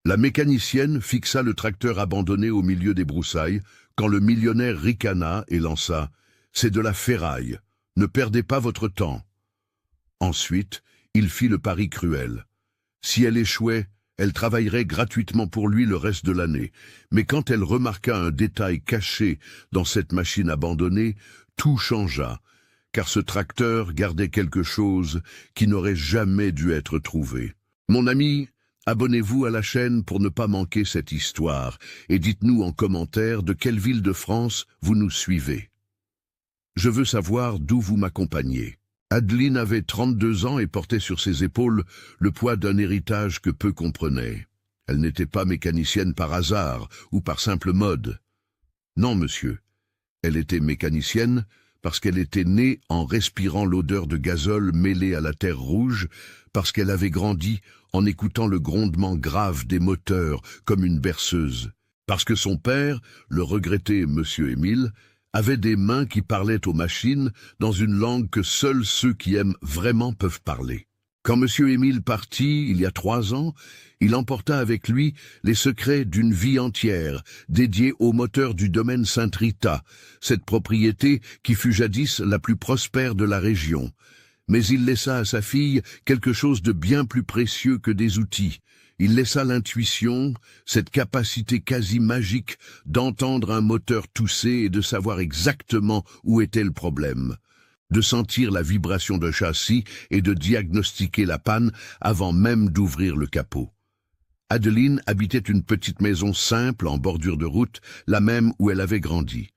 La mécanicienne fixa le tracteur abandonné au milieu des broussailles, quand le millionnaire ricana et lança « C'est de la ferraille, ne perdez pas votre temps ». Ensuite, il fit le pari cruel. Si elle échouait, elle travaillerait gratuitement pour lui le reste de l'année. Mais quand elle remarqua un détail caché dans cette machine abandonnée, tout changea, car ce tracteur gardait quelque chose qui n'aurait jamais dû être trouvé. Mon ami, abonnez-vous à la chaîne pour ne pas manquer cette histoire et dites-nous en commentaire de quelle ville de France vous nous suivez. Je veux savoir d'où vous m'accompagnez. Adeline avait 32 ans et portait sur ses épaules le poids d'un héritage que peu comprenaient. Elle n'était pas mécanicienne par hasard ou par simple mode. Non, monsieur, elle était mécanicienne parce qu'elle était née en respirant l'odeur de gazole mêlée à la terre rouge, parce qu'elle avait grandi en écoutant le grondement grave des moteurs comme une berceuse, parce que son père, le regretté monsieur Émile, avait des mains qui parlaient aux machines dans une langue que seuls ceux qui aiment vraiment peuvent parler. Quand monsieur Émile partit, il y a 3 ans, il emporta avec lui les secrets d'une vie entière, dédiée au moteur du domaine Sainte-Rita, cette propriété qui fut jadis la plus prospère de la région. Mais il laissa à sa fille quelque chose de bien plus précieux que des outils. Il laissa l'intuition, cette capacité quasi magique d'entendre un moteur tousser et de savoir exactement où était le problème, de sentir la vibration d'un châssis et de diagnostiquer la panne avant même d'ouvrir le capot. Adeline habitait une petite maison simple en bordure de route, la même où elle avait grandi.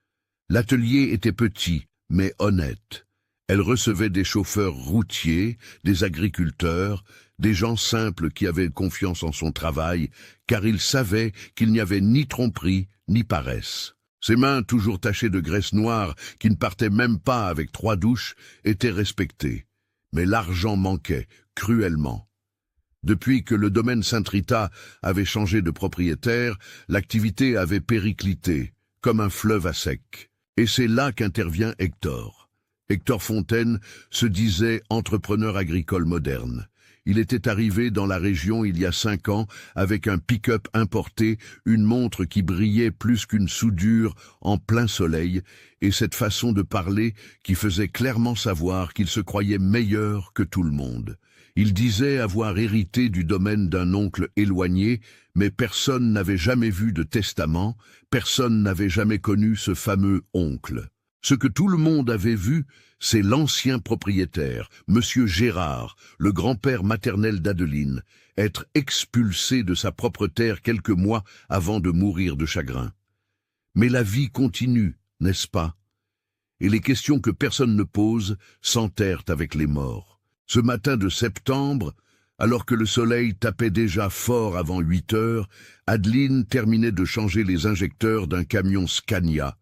L'atelier était petit, mais honnête. Elle recevait des chauffeurs routiers, des agriculteurs, des gens simples qui avaient confiance en son travail, car ils savaient qu'il n'y avait ni tromperie, ni paresse. Ses mains, toujours tachées de graisse noire, qui ne partaient même pas avec 3 douches, étaient respectées. Mais l'argent manquait, cruellement. Depuis que le domaine Sainte-Rita avait changé de propriétaire, l'activité avait périclité, comme un fleuve à sec. Et c'est là qu'intervient Hector. Hector Fontaine se disait entrepreneur agricole moderne. Il était arrivé dans la région il y a 5 ans avec un pick-up importé, une montre qui brillait plus qu'une soudure en plein soleil, et cette façon de parler qui faisait clairement savoir qu'il se croyait meilleur que tout le monde. Il disait avoir hérité du domaine d'un oncle éloigné, mais personne n'avait jamais vu de testament, personne n'avait jamais connu ce fameux oncle. Ce que tout le monde avait vu, c'est l'ancien propriétaire, monsieur Gérard, le grand-père maternel d'Adeline, être expulsé de sa propre terre quelques mois avant de mourir de chagrin. Mais la vie continue, n'est-ce pas? Et les questions que personne ne pose s'enterrent avec les morts. Ce matin de septembre, alors que le soleil tapait déjà fort avant 8 heures, Adeline terminait de changer les injecteurs d'un camion Scania,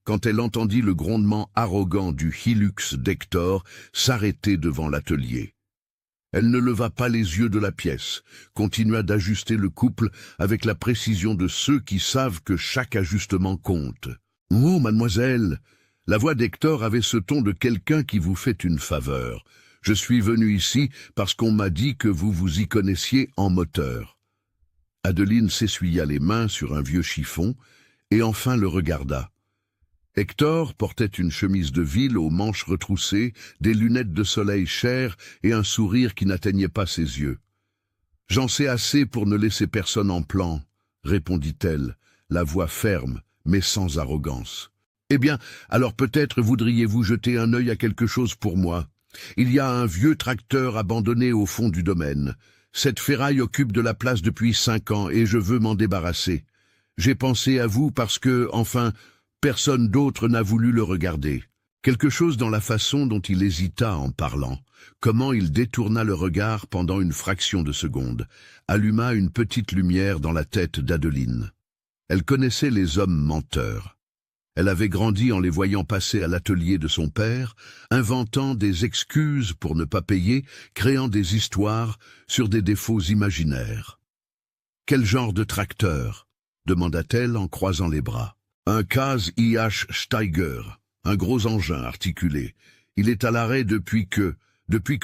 quand elle entendit le grondement arrogant du Hilux d'Hector s'arrêter devant l'atelier. Elle ne leva pas les yeux de la pièce, continua d'ajuster le couple avec la précision de ceux qui savent que chaque ajustement compte. « Oh, mademoiselle !» La voix d'Hector avait ce ton de quelqu'un qui vous fait une faveur. « Je suis venu ici parce qu'on m'a dit que vous vous y connaissiez en moteur. » Adeline s'essuya les mains sur un vieux chiffon et enfin le regarda. Hector portait une chemise de ville aux manches retroussées, des lunettes de soleil chères et un sourire qui n'atteignait pas ses yeux. « J'en sais assez pour ne laisser personne en plan, » répondit-elle, la voix ferme, mais sans arrogance. « Eh bien, alors peut-être voudriez-vous jeter un œil à quelque chose pour moi. Il y a un vieux tracteur abandonné au fond du domaine. Cette ferraille occupe de la place depuis 5 ans et je veux m'en débarrasser. J'ai pensé à vous parce que, enfin, personne d'autre n'a voulu le regarder. » Quelque chose dans la façon dont il hésita en parlant, comment il détourna le regard pendant une fraction de seconde, alluma une petite lumière dans la tête d'Adeline. Elle connaissait les hommes menteurs. Elle avait grandi en les voyant passer à l'atelier de son père, inventant des excuses pour ne pas payer, créant des histoires sur des défauts imaginaires. « Quel genre de tracteur ?» demanda-t-elle en croisant les bras. « Un Case IH Steiger, un gros engin articulé. Il est à l'arrêt depuis que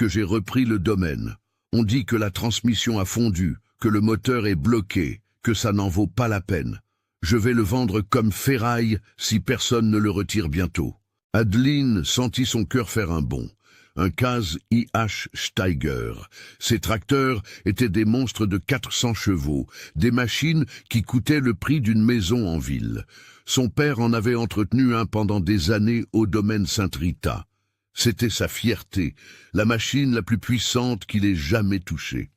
j'ai repris le domaine. On dit que la transmission a fondu, que le moteur est bloqué, que ça n'en vaut pas la peine. Je vais le vendre comme ferraille si personne ne le retire bientôt. » Adeline sentit son cœur faire un bond. Un Kaz IH Steiger. Ces tracteurs étaient des monstres de 400 chevaux, des machines qui coûtaient le prix d'une maison en ville. Son père en avait entretenu un pendant des années au domaine Saint-Rita. C'était sa fierté, la machine la plus puissante qu'il ait jamais touchée.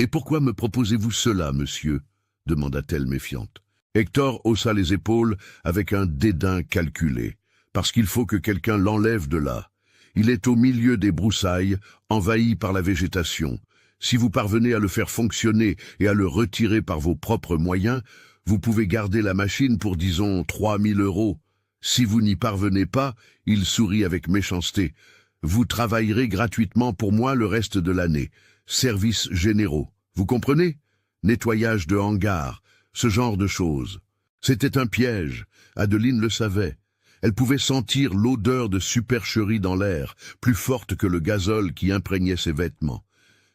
« Et pourquoi me proposez-vous cela, monsieur ?» demanda-t-elle méfiante. Hector haussa les épaules avec un dédain calculé. « Parce qu'il faut que quelqu'un l'enlève de là. Il est au milieu des broussailles, envahi par la végétation. Si vous parvenez à le faire fonctionner et à le retirer par vos propres moyens, vous pouvez garder la machine pour, disons, 3 000 €. Si vous n'y parvenez pas, il sourit avec méchanceté. Vous travaillerez gratuitement pour moi le reste de l'année. Services généraux. Vous comprenez? Nettoyage de hangars, ce genre de choses. C'était un piège. Adeline le savait. Elle pouvait sentir l'odeur de supercherie dans l'air, plus forte que le gazole qui imprégnait ses vêtements.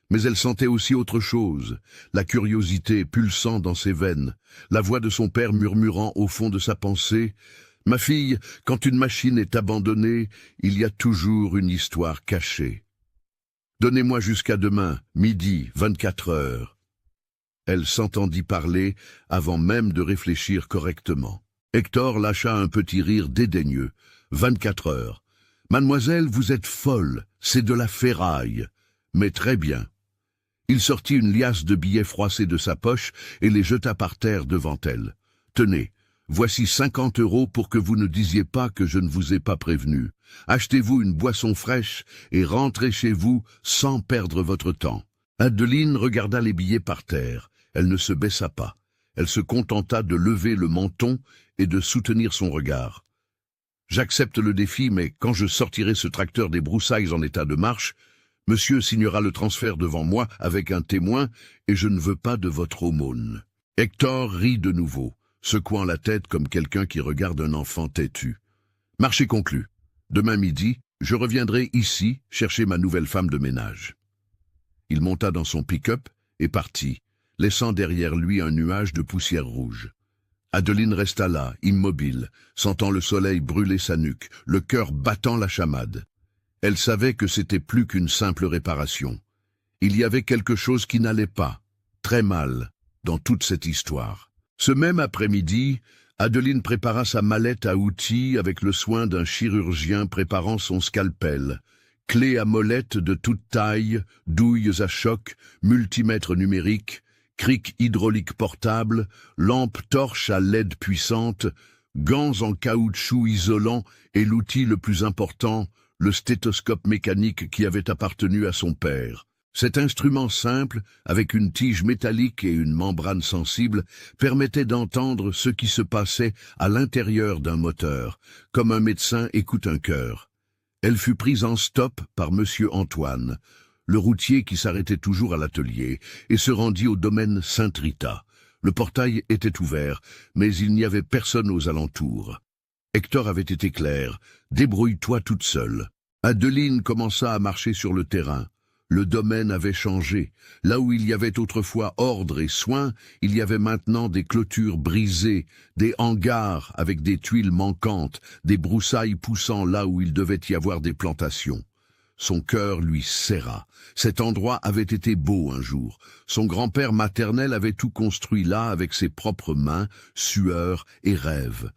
Mais elle sentait aussi autre chose, la curiosité pulsant dans ses veines, la voix de son père murmurant au fond de sa pensée « Ma fille, quand une machine est abandonnée, il y a toujours une histoire cachée. Donnez-moi jusqu'à demain, midi, 24 heures. » Elle s'entendit parler avant même de réfléchir correctement. Hector lâcha un petit rire dédaigneux. 24 heures. Mademoiselle, vous êtes folle, c'est de la ferraille. Mais très bien. Il sortit une liasse de billets froissés de sa poche et les jeta par terre devant elle. Tenez, voici 50 € pour que vous ne disiez pas que je ne vous ai pas prévenu. Achetez-vous une boisson fraîche et rentrez chez vous sans perdre votre temps. Adeline regarda les billets par terre. Elle ne se baissa pas. Elle se contenta de lever le menton et de soutenir son regard. « J'accepte le défi, mais quand je sortirai ce tracteur des broussailles en état de marche, monsieur signera le transfert devant moi avec un témoin et je ne veux pas de votre aumône. » Hector rit de nouveau, secouant la tête comme quelqu'un qui regarde un enfant têtu. « Marché conclu. Demain midi, je reviendrai ici chercher ma nouvelle femme de ménage. » Il monta dans son pick-up et partit, laissant derrière lui un nuage de poussière rouge. Adeline resta là, immobile, sentant le soleil brûler sa nuque, le cœur battant la chamade. Elle savait que c'était plus qu'une simple réparation. Il y avait quelque chose qui n'allait pas, très mal, dans toute cette histoire. Ce même après-midi, Adeline prépara sa mallette à outils avec le soin d'un chirurgien préparant son scalpel. Clés à molette de toute taille, douilles à choc, multimètre numérique, cric hydraulique portable, lampe torche à LED puissante, gants en caoutchouc isolant et l'outil le plus important, le stéthoscope mécanique qui avait appartenu à son père. Cet instrument simple, avec une tige métallique et une membrane sensible, permettait d'entendre ce qui se passait à l'intérieur d'un moteur, comme un médecin écoute un cœur. Elle fut prise en stop par Monsieur Antoine, le routier qui s'arrêtait toujours à l'atelier, et se rendit au domaine Saint-Rita. Le portail était ouvert, mais il n'y avait personne aux alentours. Hector avait été clair, « Débrouille-toi toute seule ». Adeline commença à marcher sur le terrain. Le domaine avait changé. Là où il y avait autrefois ordre et soin, il y avait maintenant des clôtures brisées, des hangars avec des tuiles manquantes, des broussailles poussant là où il devait y avoir des plantations. Son cœur lui serra. Cet endroit avait été beau un jour. Son grand-père maternel avait tout construit là avec ses propres mains, sueur et rêve.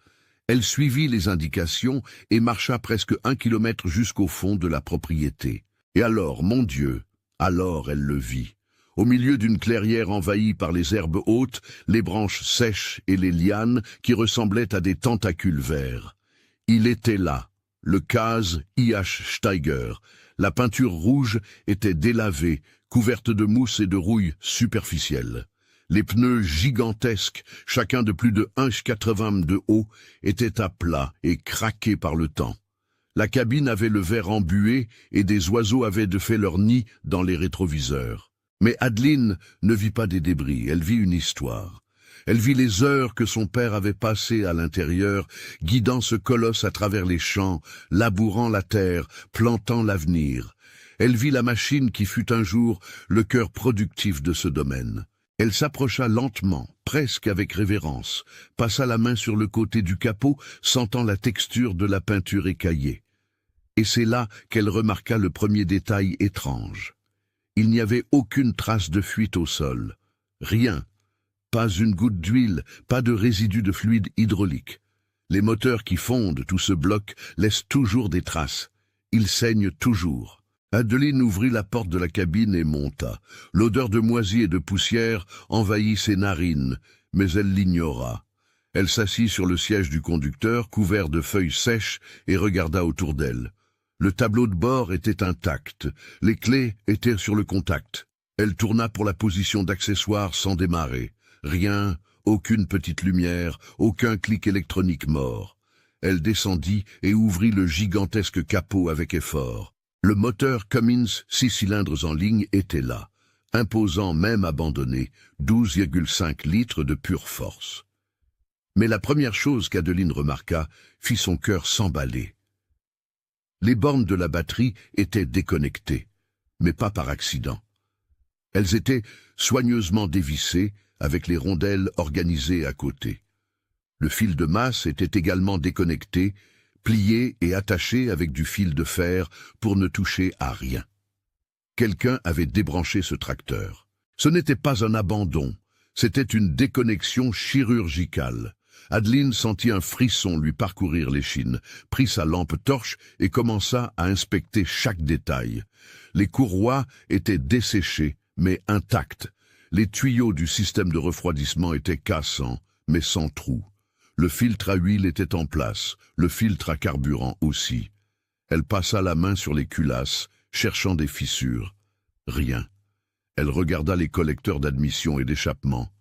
Elle suivit les indications et marcha presque 1 kilomètre jusqu'au fond de la propriété. Et alors, mon Dieu, alors elle le vit. Au milieu d'une clairière envahie par les herbes hautes, les branches sèches et les lianes qui ressemblaient à des tentacules verts. Il était là, le Kaz IH Steiger. La peinture rouge était délavée, couverte de mousse et de rouille superficielle. Les pneus gigantesques, chacun de plus de 1,80 m de haut, étaient à plat et craqués par le temps. La cabine avait le verre embué et des oiseaux avaient de fait leur nid dans les rétroviseurs. Mais Adeline ne vit pas des débris, elle vit une histoire. Elle vit les heures que son père avait passées à l'intérieur, guidant ce colosse à travers les champs, labourant la terre, plantant l'avenir. Elle vit la machine qui fut un jour le cœur productif de ce domaine. Elle s'approcha lentement, presque avec révérence, passa la main sur le côté du capot, sentant la texture de la peinture écaillée. Et c'est là qu'elle remarqua le premier détail étrange. Il n'y avait aucune trace de fuite au sol. Rien. Pas une goutte d'huile, pas de résidu de fluide hydraulique. Les moteurs qui fondent tout ce bloc laissent toujours des traces. Ils saignent toujours. Adeline ouvrit la porte de la cabine et monta. L'odeur de moisi et de poussière envahit ses narines, mais elle l'ignora. Elle s'assit sur le siège du conducteur, couvert de feuilles sèches, et regarda autour d'elle. Le tableau de bord était intact. Les clés étaient sur le contact. Elle tourna pour la position d'accessoire sans démarrer. Rien, aucune petite lumière, aucun clic électronique mort. Elle descendit et ouvrit le gigantesque capot avec effort. Le moteur Cummins 6 cylindres en ligne était là, imposant même abandonné, 12,5 litres de pure force. Mais la première chose qu'Adeline remarqua fit son cœur s'emballer. Les bornes de la batterie étaient déconnectées, mais pas par accident. Elles étaient soigneusement dévissées, avec les rondelles organisées à côté. Le fil de masse était également déconnecté, plié et attaché avec du fil de fer pour ne toucher à rien. Quelqu'un avait débranché ce tracteur. Ce n'était pas un abandon, c'était une déconnexion chirurgicale. Adeline sentit un frisson lui parcourir l'échine, prit sa lampe torche et commença à inspecter chaque détail. Les courroies étaient desséchées, mais intactes. Les tuyaux du système de refroidissement étaient cassants, mais sans trou. Le filtre à huile était en place, le filtre à carburant aussi. Elle passa la main sur les culasses, cherchant des fissures. Rien. Elle regarda les collecteurs d'admission et d'échappement.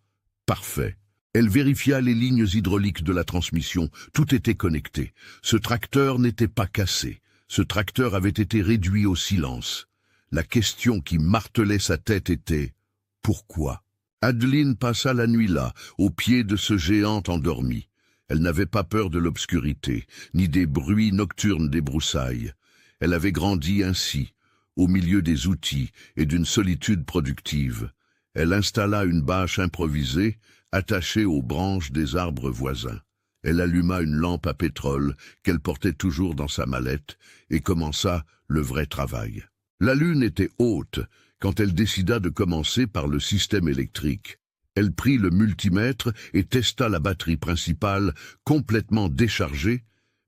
Parfait. Elle vérifia les lignes hydrauliques de la transmission. Tout était connecté. Ce tracteur n'était pas cassé. Ce tracteur avait été réduit au silence. La question qui martelait sa tête était « Pourquoi ?» Adeline passa la nuit là, au pied de ce géant endormi. Elle n'avait pas peur de l'obscurité, ni des bruits nocturnes des broussailles. Elle avait grandi ainsi, au milieu des outils et d'une solitude productive. Elle installa une bâche improvisée, attachée aux branches des arbres voisins. Elle alluma une lampe à pétrole qu'elle portait toujours dans sa mallette et commença le vrai travail. La lune était haute quand elle décida de commencer par le système électrique. Elle prit le multimètre et testa la batterie principale, complètement déchargée,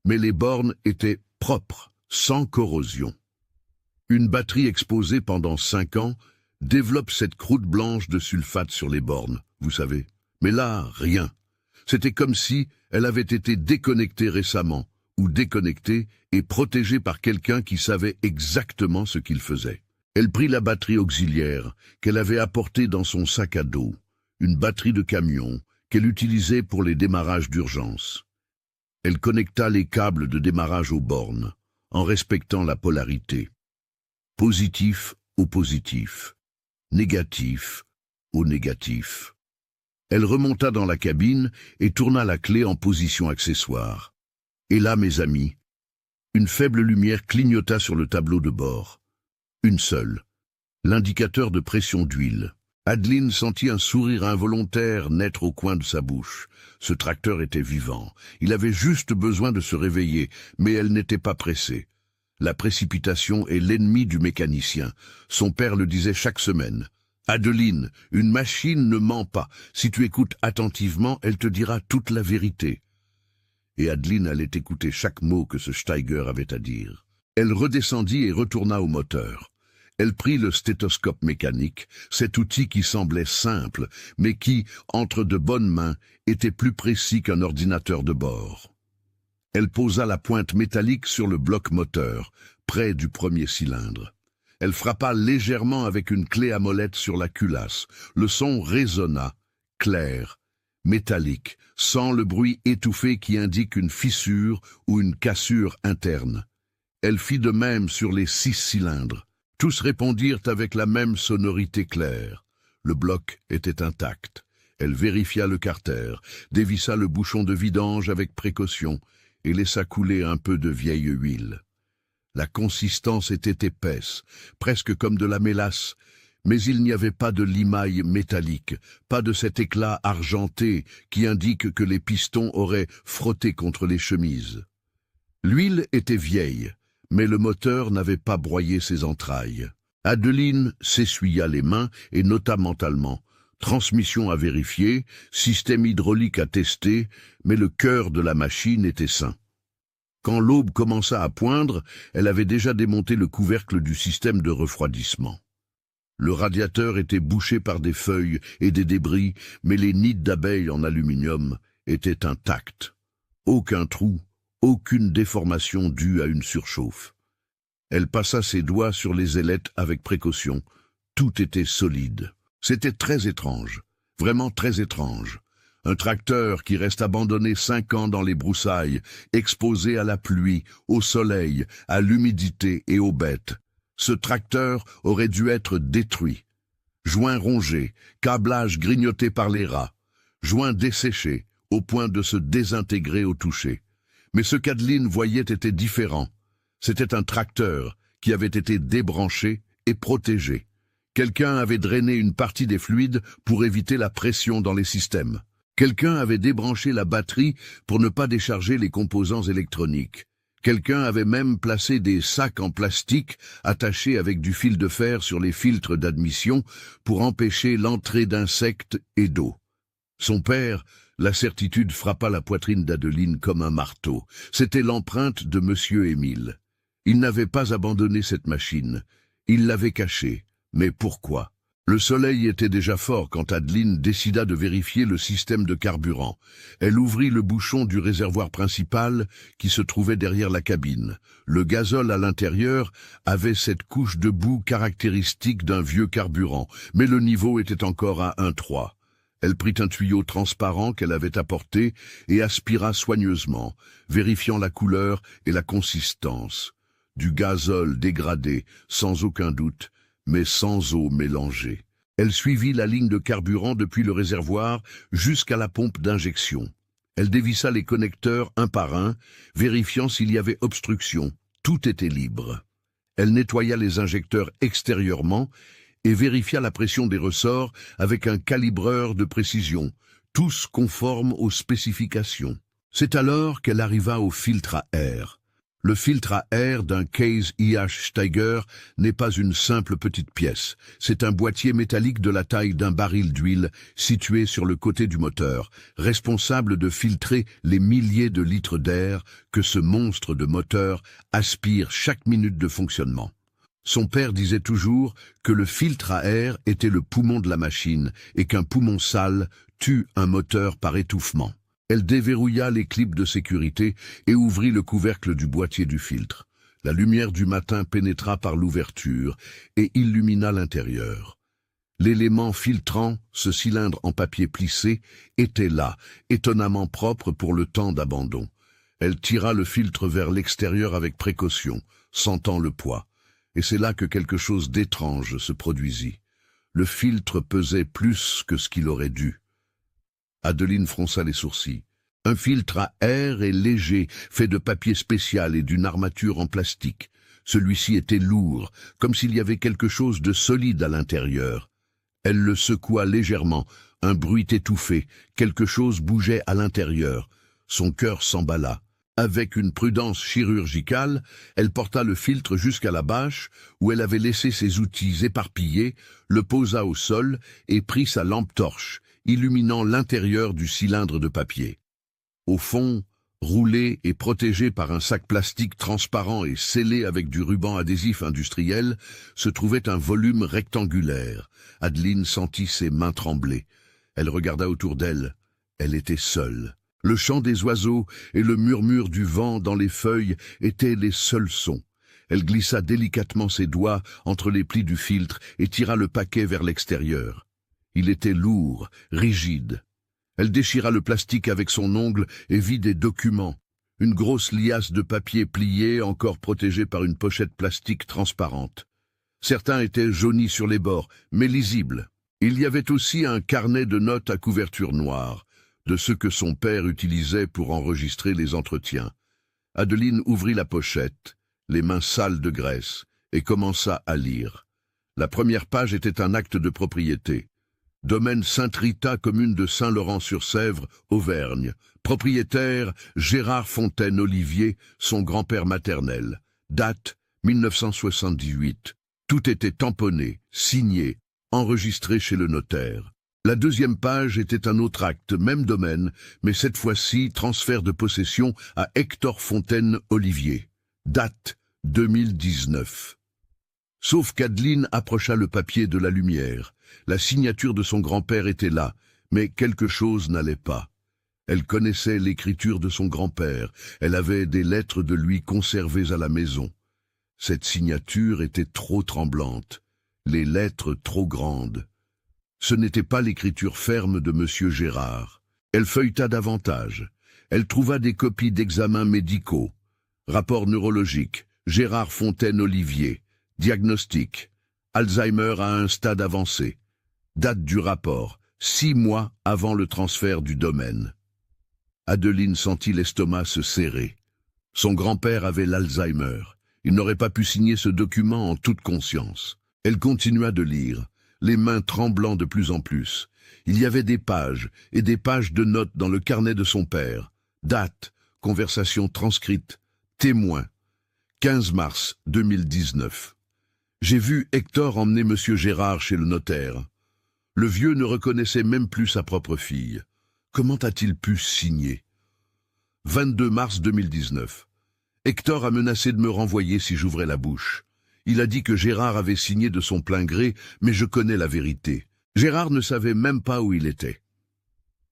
mais les bornes étaient propres, sans corrosion. Une batterie exposée pendant 5 ans développe cette croûte blanche de sulfate sur les bornes, vous savez. Mais là, rien. C'était comme si elle avait été déconnectée récemment, ou déconnectée et protégée par quelqu'un qui savait exactement ce qu'il faisait. Elle prit la batterie auxiliaire qu'elle avait apportée dans son sac à dos, une batterie de camion qu'elle utilisait pour les démarrages d'urgence. Elle connecta les câbles de démarrage aux bornes, en respectant la polarité. Positif au positif, négatif au négatif. Elle remonta dans la cabine et tourna la clé en position accessoire. Et là, mes amis, une faible lumière clignota sur le tableau de bord. Une seule, l'indicateur de pression d'huile. Adeline sentit un sourire involontaire naître au coin de sa bouche. Ce tracteur était vivant. Il avait juste besoin de se réveiller, mais elle n'était pas pressée. La précipitation est l'ennemi du mécanicien. Son père le disait chaque semaine. Adeline, une machine ne ment pas. Si tu écoutes attentivement, elle te dira toute la vérité. Et Adeline allait écouter chaque mot que ce Steiger avait à dire. Elle redescendit et retourna au moteur. Elle prit le stéthoscope mécanique, cet outil qui semblait simple, mais qui, entre de bonnes mains, était plus précis qu'un ordinateur de bord. Elle posa la pointe métallique sur le bloc moteur, près du premier cylindre. Elle frappa légèrement avec une clé à molette sur la culasse. Le son résonna, clair, métallique, sans le bruit étouffé qui indique une fissure ou une cassure interne. Elle fit de même sur les 6 cylindres. Tous répondirent avec la même sonorité claire. Le bloc était intact. Elle vérifia le carter, dévissa le bouchon de vidange avec précaution et laissa couler un peu de vieille huile. La consistance était épaisse, presque comme de la mélasse, Mais il n'y avait pas de limaille métallique, pas de cet éclat argenté qui indique que les pistons auraient frotté contre les chemises. L'huile était vieille, mais le moteur n'avait pas broyé ses entrailles. Adeline s'essuya les mains et nota mentalement. Transmission à vérifier, système hydraulique à tester, mais le cœur de la machine était sain. Quand l'aube commença à poindre, elle avait déjà démonté le couvercle du système de refroidissement. Le radiateur était bouché par des feuilles et des débris, mais les nids d'abeilles en aluminium étaient intacts. Aucun trou, aucune déformation due à une surchauffe. Elle passa ses doigts sur les ailettes avec précaution. Tout était solide. C'était très étrange, vraiment très étrange. Un tracteur qui reste abandonné 5 ans dans les broussailles, exposé à la pluie, au soleil, à l'humidité et aux bêtes. Ce tracteur aurait dû être détruit. Joints rongés, câblage grignoté par les rats, joints desséchés, au point de se désintégrer au toucher. Mais ce qu'Adeline voyait était différent. C'était un tracteur qui avait été débranché et protégé. Quelqu'un avait drainé une partie des fluides pour éviter la pression dans les systèmes. Quelqu'un avait débranché la batterie pour ne pas décharger les composants électroniques. Quelqu'un avait même placé des sacs en plastique attachés avec du fil de fer sur les filtres d'admission pour empêcher l'entrée d'insectes et d'eau. Son père, la certitude frappa la poitrine d'Adeline comme un marteau. C'était l'empreinte de Monsieur Émile. Il n'avait pas abandonné cette machine. Il l'avait cachée. Mais pourquoi? Le soleil était déjà fort quand Adeline décida de vérifier le système de carburant. Elle ouvrit le bouchon du réservoir principal qui se trouvait derrière la cabine. Le gazole à l'intérieur avait cette couche de boue caractéristique d'un vieux carburant, mais le niveau était encore à 1,3. Elle prit un tuyau transparent qu'elle avait apporté et aspira soigneusement, vérifiant la couleur et la consistance. Du gazole dégradé, sans aucun doute, mais sans eau mélangée. Elle suivit la ligne de carburant depuis le réservoir jusqu'à la pompe d'injection. Elle dévissa les connecteurs un par un, vérifiant s'il y avait obstruction. Tout était libre. Elle nettoya les injecteurs extérieurement et vérifia la pression des ressorts avec un calibreur de précision, tous conformes aux spécifications. C'est alors qu'elle arriva au filtre à air. Le filtre à air d'un Case IH Steiger n'est pas une simple petite pièce. C'est un boîtier métallique de la taille d'un baril d'huile situé sur le côté du moteur, responsable de filtrer les milliers de litres d'air que ce monstre de moteur aspire chaque minute de fonctionnement. Son père disait toujours que le filtre à air était le poumon de la machine et qu'un poumon sale tue un moteur par étouffement. Elle déverrouilla les clips de sécurité et ouvrit le couvercle du boîtier du filtre. La lumière du matin pénétra par l'ouverture et illumina l'intérieur. L'élément filtrant, ce cylindre en papier plissé, était là, étonnamment propre pour le temps d'abandon. Elle tira le filtre vers l'extérieur avec précaution, sentant le poids. Et c'est là que quelque chose d'étrange se produisit. Le filtre pesait plus que ce qu'il aurait dû. Adeline fronça les sourcils. Un filtre à air est léger, fait de papier spécial et d'une armature en plastique. Celui-ci était lourd, comme s'il y avait quelque chose de solide à l'intérieur. Elle le secoua légèrement, un bruit étouffé, quelque chose bougeait à l'intérieur. Son cœur s'emballa. Avec une prudence chirurgicale, elle porta le filtre jusqu'à la bâche, où elle avait laissé ses outils éparpillés, le posa au sol et prit sa lampe torche, illuminant l'intérieur du cylindre de papier. Au fond, roulé et protégé par un sac plastique transparent et scellé avec du ruban adhésif industriel, se trouvait un volume rectangulaire. Adeline sentit ses mains trembler. Elle regarda autour d'elle. Elle était seule. Le chant des oiseaux et le murmure du vent dans les feuilles étaient les seuls sons. Elle glissa délicatement ses doigts entre les plis du filtre et tira le paquet vers l'extérieur. Il était lourd, rigide. Elle déchira le plastique avec son ongle et vit des documents. Une grosse liasse de papier plié, encore protégée par une pochette plastique transparente. Certains étaient jaunis sur les bords, mais lisibles. Il y avait aussi un carnet de notes à couverture noire, de ceux que son père utilisait pour enregistrer les entretiens. Adeline ouvrit la pochette, les mains sales de graisse, et commença à lire. La première page était un acte de propriété. Domaine Sainte-Rita, commune de Saint-Laurent-sur-Sèvre, Auvergne. Propriétaire Gérard Fontaine-Olivier, son grand-père maternel. Date 1978. Tout était tamponné, signé, enregistré chez le notaire. La deuxième page était un autre acte, même domaine, mais cette fois-ci transfert de possession à Hector Fontaine-Olivier. Date 2019. Sauf qu'Adeline approcha le papier de la lumière. La signature de son grand-père était là, mais quelque chose n'allait pas. Elle connaissait l'écriture de son grand-père, elle avait des lettres de lui conservées à la maison. Cette signature était trop tremblante, les lettres trop grandes. Ce n'était pas l'écriture ferme de Monsieur Gérard. Elle feuilleta davantage. Elle trouva des copies d'examens médicaux. Rapport neurologique, Gérard Fontaine-Olivier. Diagnostic, Alzheimer à un stade avancé. Date du rapport, 6 mois avant le transfert du domaine. Adeline sentit l'estomac se serrer. Son grand-père avait l'Alzheimer. Il n'aurait pas pu signer ce document en toute conscience. Elle continua de lire, les mains tremblant de plus en plus. Il y avait des pages et des pages de notes dans le carnet de son père. Date, conversation transcrite, témoin, 15 mars 2019. J'ai vu Hector emmener Monsieur Gérard chez le notaire. Le vieux ne reconnaissait même plus sa propre fille. Comment a-t-il pu signer? 22 mars 2019. Hector a menacé de me renvoyer si j'ouvrais la bouche. Il a dit que Gérard avait signé de son plein gré, mais je connais la vérité. Gérard ne savait même pas où il était.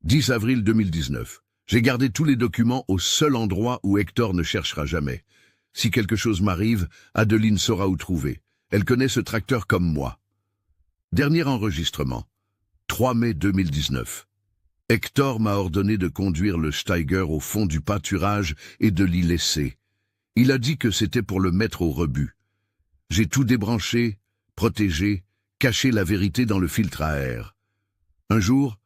10 avril 2019. J'ai gardé tous les documents au seul endroit où Hector ne cherchera jamais. Si quelque chose m'arrive, Adeline saura où trouver. Elle connaît ce tracteur comme moi. Dernier enregistrement. 3 mai 2019. Hector m'a ordonné de conduire le Steiger au fond du pâturage et de l'y laisser. Il a dit que c'était pour le mettre au rebut. J'ai tout débranché, protégé, caché la vérité dans le filtre à air. Un jour,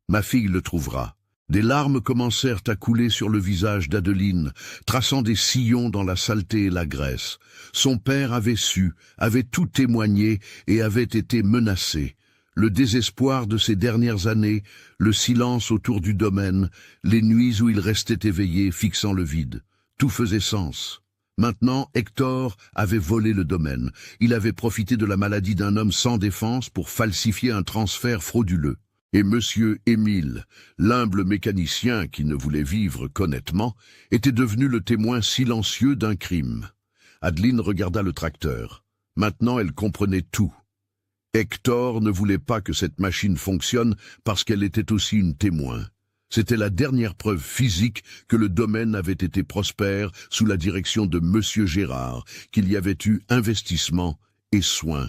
ma fille le trouvera. Des larmes commencèrent à couler sur le visage d'Adeline, traçant des sillons dans la saleté et la graisse. Son père avait su, avait tout témoigné et avait été menacé. Le désespoir de ces dernières années, le silence autour du domaine, les nuits où il restait éveillé, fixant le vide. Tout faisait sens. Maintenant, Hector avait volé le domaine. Il avait profité de la maladie d'un homme sans défense pour falsifier un transfert frauduleux. Et Monsieur Émile, l'humble mécanicien qui ne voulait vivre qu'honnêtement, était devenu le témoin silencieux d'un crime. Adeline regarda le tracteur. Maintenant, elle comprenait tout. Hector ne voulait pas que cette machine fonctionne parce qu'elle était aussi une témoin. C'était la dernière preuve physique que le domaine avait été prospère sous la direction de Monsieur Gérard, qu'il y avait eu investissement et soin.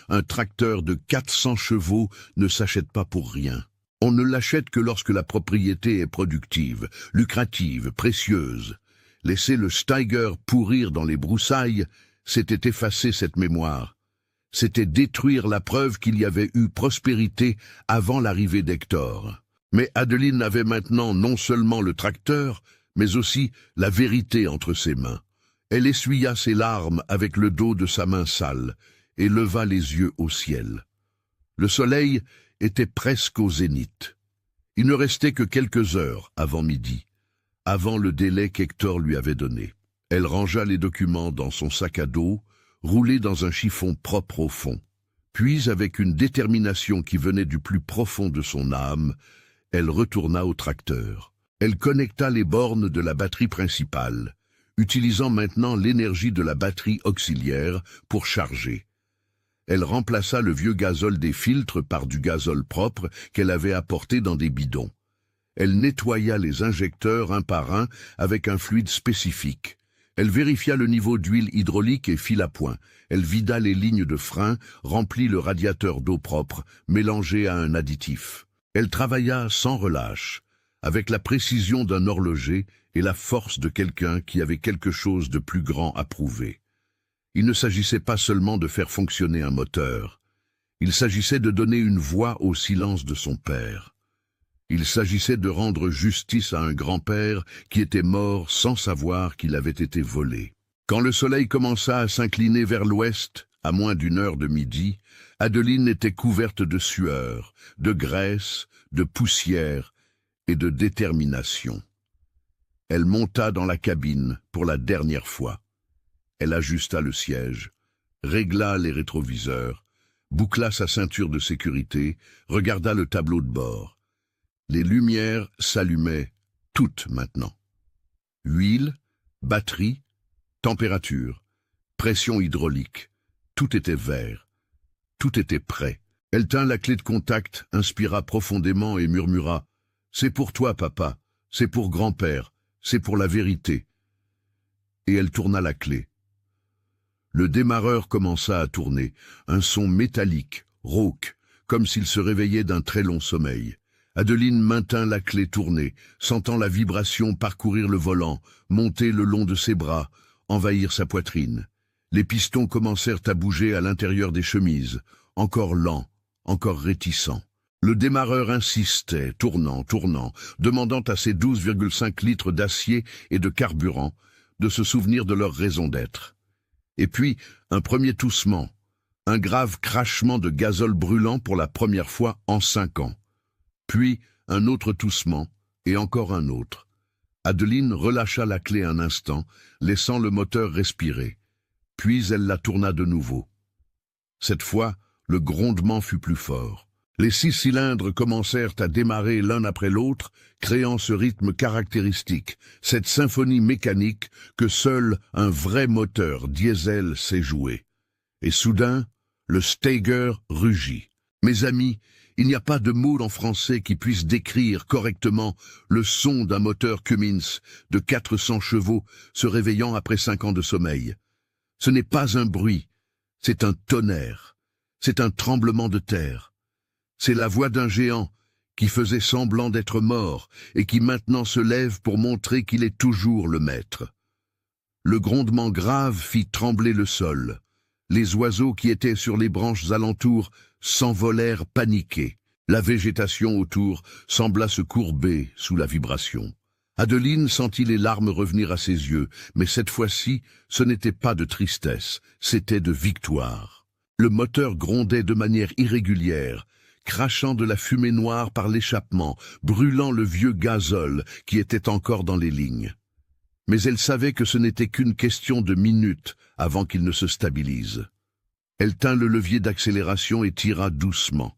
Un tracteur de 400 chevaux ne s'achète pas pour rien. On ne l'achète que lorsque la propriété est productive, lucrative, précieuse. Laisser le Steiger pourrir dans les broussailles, c'était effacer cette mémoire. C'était détruire la preuve qu'il y avait eu prospérité avant l'arrivée d'Hector. Mais Adeline avait maintenant non seulement le tracteur, mais aussi la vérité entre ses mains. Elle essuya ses larmes avec le dos de sa main sale et leva les yeux au ciel. Le soleil était presque au zénith. Il ne restait que quelques heures avant midi, avant le délai qu'Hector lui avait donné. Elle rangea les documents dans son sac à dos, roulé dans un chiffon propre au fond. Puis, avec une détermination qui venait du plus profond de son âme, elle retourna au tracteur. Elle connecta les bornes de la batterie principale, utilisant maintenant l'énergie de la batterie auxiliaire pour charger. Elle remplaça le vieux gazole des filtres par du gazole propre qu'elle avait apporté dans des bidons. Elle nettoya les injecteurs un par un avec un fluide spécifique. Elle vérifia le niveau d'huile hydraulique et fil à point. Elle vida les lignes de frein, remplit le radiateur d'eau propre, mélangée à un additif. Elle travailla sans relâche, avec la précision d'un horloger et la force de quelqu'un qui avait quelque chose de plus grand à prouver. Il ne s'agissait pas seulement de faire fonctionner un moteur. Il s'agissait de donner une voix au silence de son père. Il s'agissait de rendre justice à un grand-père qui était mort sans savoir qu'il avait été volé. Quand le soleil commença à s'incliner vers l'ouest, à moins d'une heure de midi, Adeline était couverte de sueur, de graisse, de poussière et de détermination. Elle monta dans la cabine pour la dernière fois. Elle ajusta le siège, régla les rétroviseurs, boucla sa ceinture de sécurité, regarda le tableau de bord. Les lumières s'allumaient toutes maintenant. Huile, batterie, température, pression hydraulique, tout était vert, tout était prêt. Elle tint la clé de contact, inspira profondément et murmura « C'est pour toi, papa, c'est pour grand-père, c'est pour la vérité. » Et elle tourna la clé. Le démarreur commença à tourner, un son métallique, rauque, comme s'il se réveillait d'un très long sommeil. Adeline maintint la clé tournée, sentant la vibration parcourir le volant, monter le long de ses bras, envahir sa poitrine. Les pistons commencèrent à bouger à l'intérieur des chemises, encore lents, encore réticents. Le démarreur insistait, tournant, demandant à ses 12,5 litres d'acier et de carburant de se souvenir de leur raison d'être. Et puis, un premier toussement, un grave crachement de gazole brûlant pour la première fois en 5 ans. Puis, un autre toussement, et encore un autre. Adeline relâcha la clé un instant, laissant le moteur respirer. Puis elle la tourna de nouveau. Cette fois, le grondement fut plus fort. Les 6 cylindres commencèrent à démarrer l'un après l'autre, créant ce rythme caractéristique, cette symphonie mécanique que seul un vrai moteur diesel sait jouer. Et soudain, le Steiger rugit. Mes amis, il n'y a pas de mot en français qui puisse décrire correctement le son d'un moteur Cummins de 400 chevaux se réveillant après 5 ans de sommeil. Ce n'est pas un bruit, c'est un tonnerre, c'est un tremblement de terre. C'est la voix d'un géant qui faisait semblant d'être mort et qui maintenant se lève pour montrer qu'il est toujours le maître. Le grondement grave fit trembler le sol. Les oiseaux qui étaient sur les branches alentours s'envolèrent paniqués. La végétation autour sembla se courber sous la vibration. Adeline sentit les larmes revenir à ses yeux, mais cette fois-ci, ce n'était pas de tristesse, c'était de victoire. Le moteur grondait de manière irrégulière, crachant de la fumée noire par l'échappement, brûlant le vieux gazole qui était encore dans les lignes. Mais elle savait que ce n'était qu'une question de minutes avant qu'il ne se stabilise. Elle tint le levier d'accélération et tira doucement.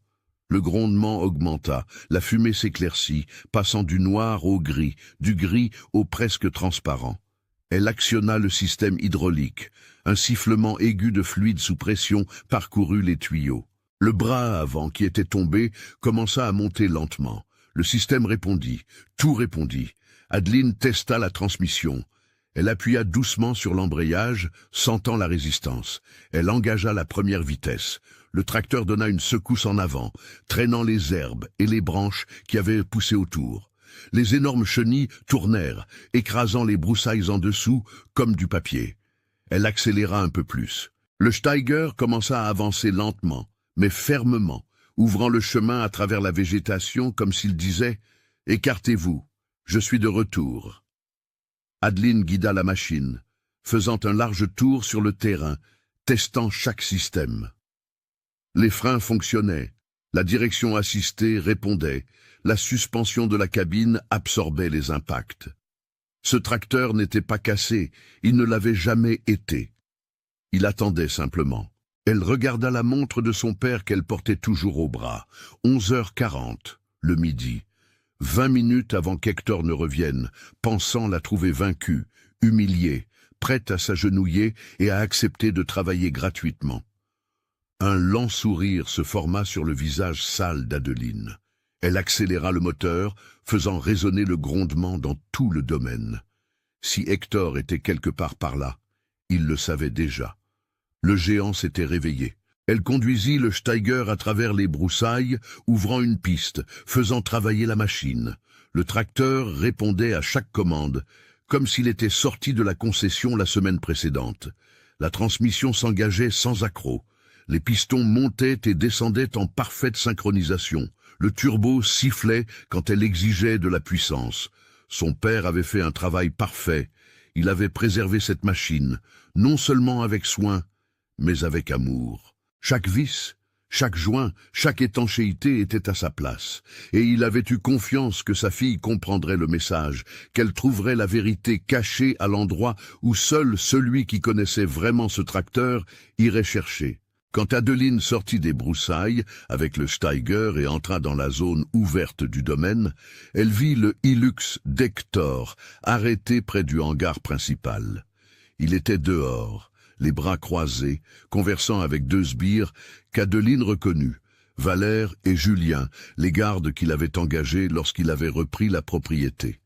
Le grondement augmenta, la fumée s'éclaircit, passant du noir au gris, du gris au presque transparent. Elle actionna le système hydraulique. Un sifflement aigu de fluide sous pression parcourut les tuyaux. Le bras avant qui était tombé commença à monter lentement. Le système répondit, tout répondit. Adeline testa la transmission. Elle appuya doucement sur l'embrayage, sentant la résistance. Elle engagea la première vitesse. Le tracteur donna une secousse en avant, traînant les herbes et les branches qui avaient poussé autour. Les énormes chenilles tournèrent, écrasant les broussailles en dessous comme du papier. Elle accéléra un peu plus. Le Steiger commença à avancer lentement, mais fermement, ouvrant le chemin à travers la végétation comme s'il disait « Écartez-vous, je suis de retour ». Adeline guida la machine, faisant un large tour sur le terrain, testant chaque système. Les freins fonctionnaient, la direction assistée répondait, la suspension de la cabine absorbait les impacts. Ce tracteur n'était pas cassé, il ne l'avait jamais été. Il attendait simplement. Elle regarda la montre de son père qu'elle portait toujours au bras. 11h40, le midi. 20 minutes avant qu'Hector ne revienne, pensant la trouver vaincue, humiliée, prête à s'agenouiller et à accepter de travailler gratuitement. Un lent sourire se forma sur le visage sale d'Adeline. Elle accéléra le moteur, faisant résonner le grondement dans tout le domaine. Si Hector était quelque part par là, il le savait déjà. Le géant s'était réveillé. Elle conduisit le Steiger à travers les broussailles, ouvrant une piste, faisant travailler la machine. Le tracteur répondait à chaque commande, comme s'il était sorti de la concession la semaine précédente. La transmission s'engageait sans accroc. Les pistons montaient et descendaient en parfaite synchronisation. Le turbo sifflait quand elle exigeait de la puissance. Son père avait fait un travail parfait. Il avait préservé cette machine, non seulement avec soin, mais avec amour. Chaque vis, chaque joint, chaque étanchéité était à sa place, et il avait eu confiance que sa fille comprendrait le message, qu'elle trouverait la vérité cachée à l'endroit où seul celui qui connaissait vraiment ce tracteur irait chercher. Quand Adeline sortit des broussailles avec le Steiger et entra dans la zone ouverte du domaine, elle vit le Hilux d'Hector arrêté près du hangar principal. Il était dehors, les bras croisés, conversant avec deux sbires qu'Adeline reconnut, Valère et Julien, les gardes qu'il avait engagés lorsqu'il avait repris la propriété.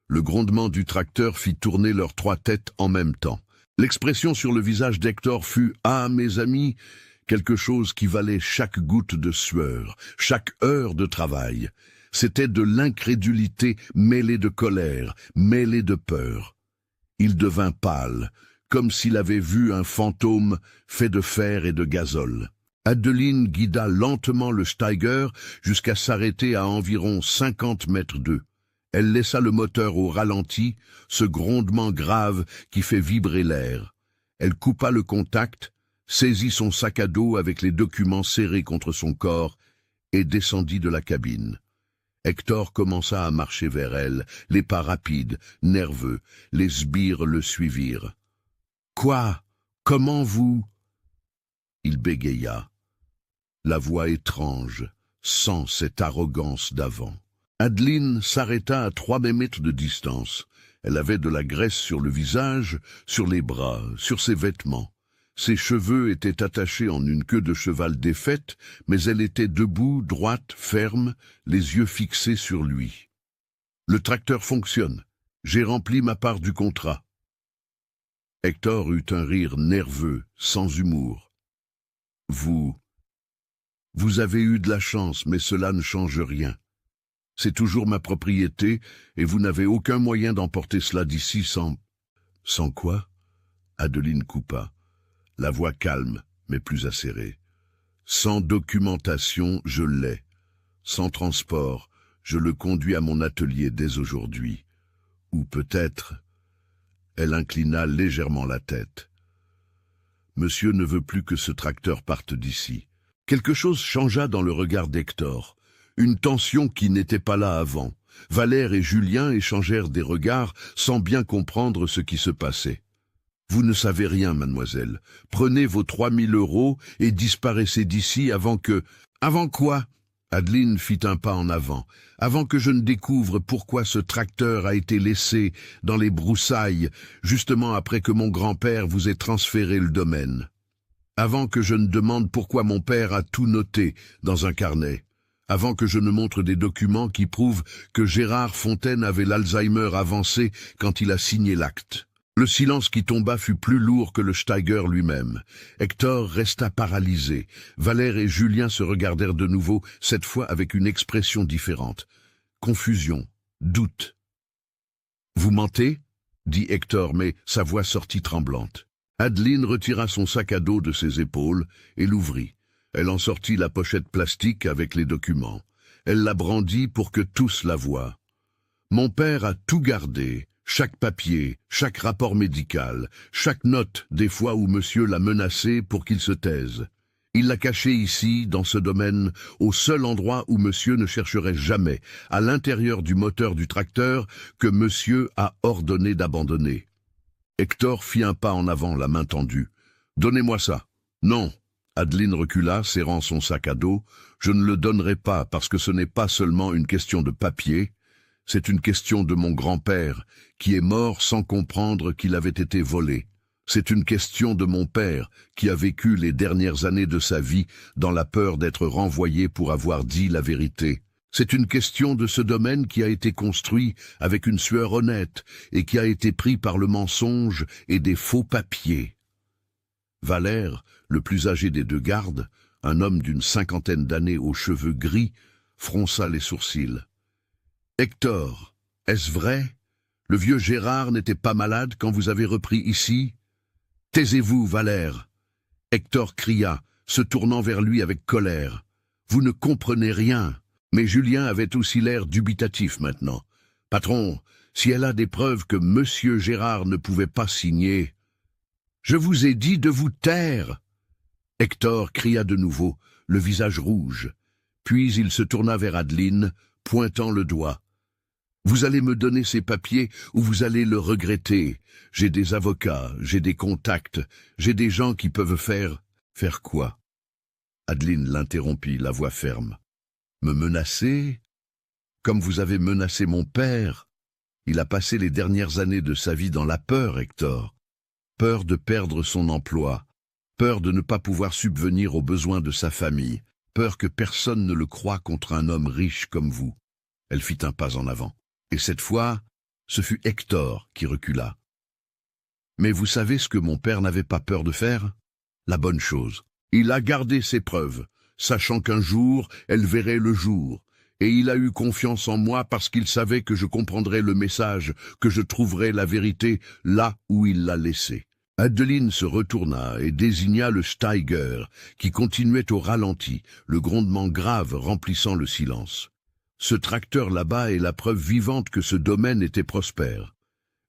Le grondement du tracteur fit tourner leurs trois têtes en même temps. L'expression sur le visage d'Hector fut « Ah, mes amis !» quelque chose qui valait chaque goutte de sueur, chaque heure de travail. C'était de l'incrédulité mêlée de colère, mêlée de peur. Il devint pâle, comme s'il avait vu un fantôme fait de fer et de gazole. Adeline guida lentement le Steiger jusqu'à s'arrêter à environ 50 mètres d'eux. Elle laissa le moteur au ralenti, ce grondement grave qui fait vibrer l'air. Elle coupa le contact, saisit son sac à dos avec les documents serrés contre son corps et descendit de la cabine. Hector commença à marcher vers elle, les pas rapides, nerveux. Les sbires le suivirent. « Quoi? Comment vous ?» Il bégaya. La voix étrange, sans cette arrogance d'avant. Adeline s'arrêta à 3 mètres de distance. Elle avait de la graisse sur le visage, sur les bras, sur ses vêtements. Ses cheveux étaient attachés en une queue de cheval défaite, mais elle était debout, droite, ferme, les yeux fixés sur lui. « Le tracteur fonctionne. J'ai rempli ma part du contrat. » Hector eut un rire nerveux, sans humour. « Vous avez eu de la chance, mais cela ne change rien. C'est toujours ma propriété, et vous n'avez aucun moyen d'emporter cela d'ici sans... » « Sans quoi ?» Adeline coupa, la voix calme, mais plus acérée. « Sans documentation, je l'ai. Sans transport, je le conduis à mon atelier dès aujourd'hui. Ou peut-être... » Elle inclina légèrement la tête. « Monsieur ne veut plus que ce tracteur parte d'ici. » Quelque chose changea dans le regard d'Hector. Une tension qui n'était pas là avant. Valère et Julien échangèrent des regards sans bien comprendre ce qui se passait. « Vous ne savez rien, mademoiselle. Prenez vos 3 000 € et disparaissez d'ici avant que... » « Avant quoi ?» Adeline fit un pas en avant. « Avant que je ne découvre pourquoi ce tracteur a été laissé dans les broussailles, justement après que mon grand-père vous ait transféré le domaine. Avant que je ne demande pourquoi mon père a tout noté dans un carnet. Avant que je ne montre des documents qui prouvent que Gérard Fontaine avait l'Alzheimer avancé quand il a signé l'acte. » Le silence qui tomba fut plus lourd que le Steiger lui-même. Hector resta paralysé. Valère et Julien se regardèrent de nouveau, cette fois avec une expression différente. Confusion, doute. « Vous mentez ?» dit Hector, mais sa voix sortit tremblante. Adeline retira son sac à dos de ses épaules et l'ouvrit. Elle en sortit la pochette plastique avec les documents. Elle la brandit pour que tous la voient. « Mon père a tout gardé. Chaque papier, chaque rapport médical, chaque note des fois où monsieur l'a menacé pour qu'il se taise. Il l'a caché ici, dans ce domaine, au seul endroit où monsieur ne chercherait jamais, à l'intérieur du moteur du tracteur que monsieur a ordonné d'abandonner. » Hector fit un pas en avant, la main tendue. « Donnez-moi ça. »« Non. » Adeline recula, serrant son sac à dos. « Je ne le donnerai pas parce que ce n'est pas seulement une question de papier. C'est une question de mon grand-père, qui est mort sans comprendre qu'il avait été volé. C'est une question de mon père, qui a vécu les dernières années de sa vie dans la peur d'être renvoyé pour avoir dit la vérité. C'est une question de ce domaine qui a été construit avec une sueur honnête et qui a été pris par le mensonge et des faux papiers. » Valère, le plus âgé des deux gardes, un homme d'une 50aine d'années aux cheveux gris, fronça les sourcils. « Hector, est-ce vrai? Le vieux Gérard n'était pas malade quand vous avez repris ici? »« Taisez-vous, Valère !» Hector cria, se tournant vers lui avec colère. « Vous ne comprenez rien !» Mais Julien avait aussi l'air dubitatif maintenant. « Patron, si elle a des preuves que monsieur Gérard ne pouvait pas signer... » Je vous ai dit de vous taire !» Hector cria de nouveau, le visage rouge. Puis il se tourna vers Adeline, pointant le doigt. « Vous allez me donner ces papiers ou vous allez le regretter. J'ai des avocats, j'ai des contacts, j'ai des gens qui peuvent faire... » « Faire quoi ?» Adeline l'interrompit, la voix ferme. « Me menacer ? Comme vous avez menacé mon père. Il a passé les dernières années de sa vie dans la peur, Hector. Peur de perdre son emploi, peur de ne pas pouvoir subvenir aux besoins de sa famille, peur que personne ne le croie contre un homme riche comme vous. » Elle fit un pas en avant. Et cette fois, ce fut Hector qui recula. « Mais vous savez ce que mon père n'avait pas peur de faire ? La bonne chose. Il a gardé ses preuves, sachant qu'un jour, elles verraient le jour. Et il a eu confiance en moi parce qu'il savait que je comprendrais le message, que je trouverais la vérité là où il l'a laissée. » Adeline se retourna et désigna le Steiger, qui continuait au ralenti, le grondement grave remplissant le silence. Ce tracteur là-bas est la preuve vivante que ce domaine était prospère.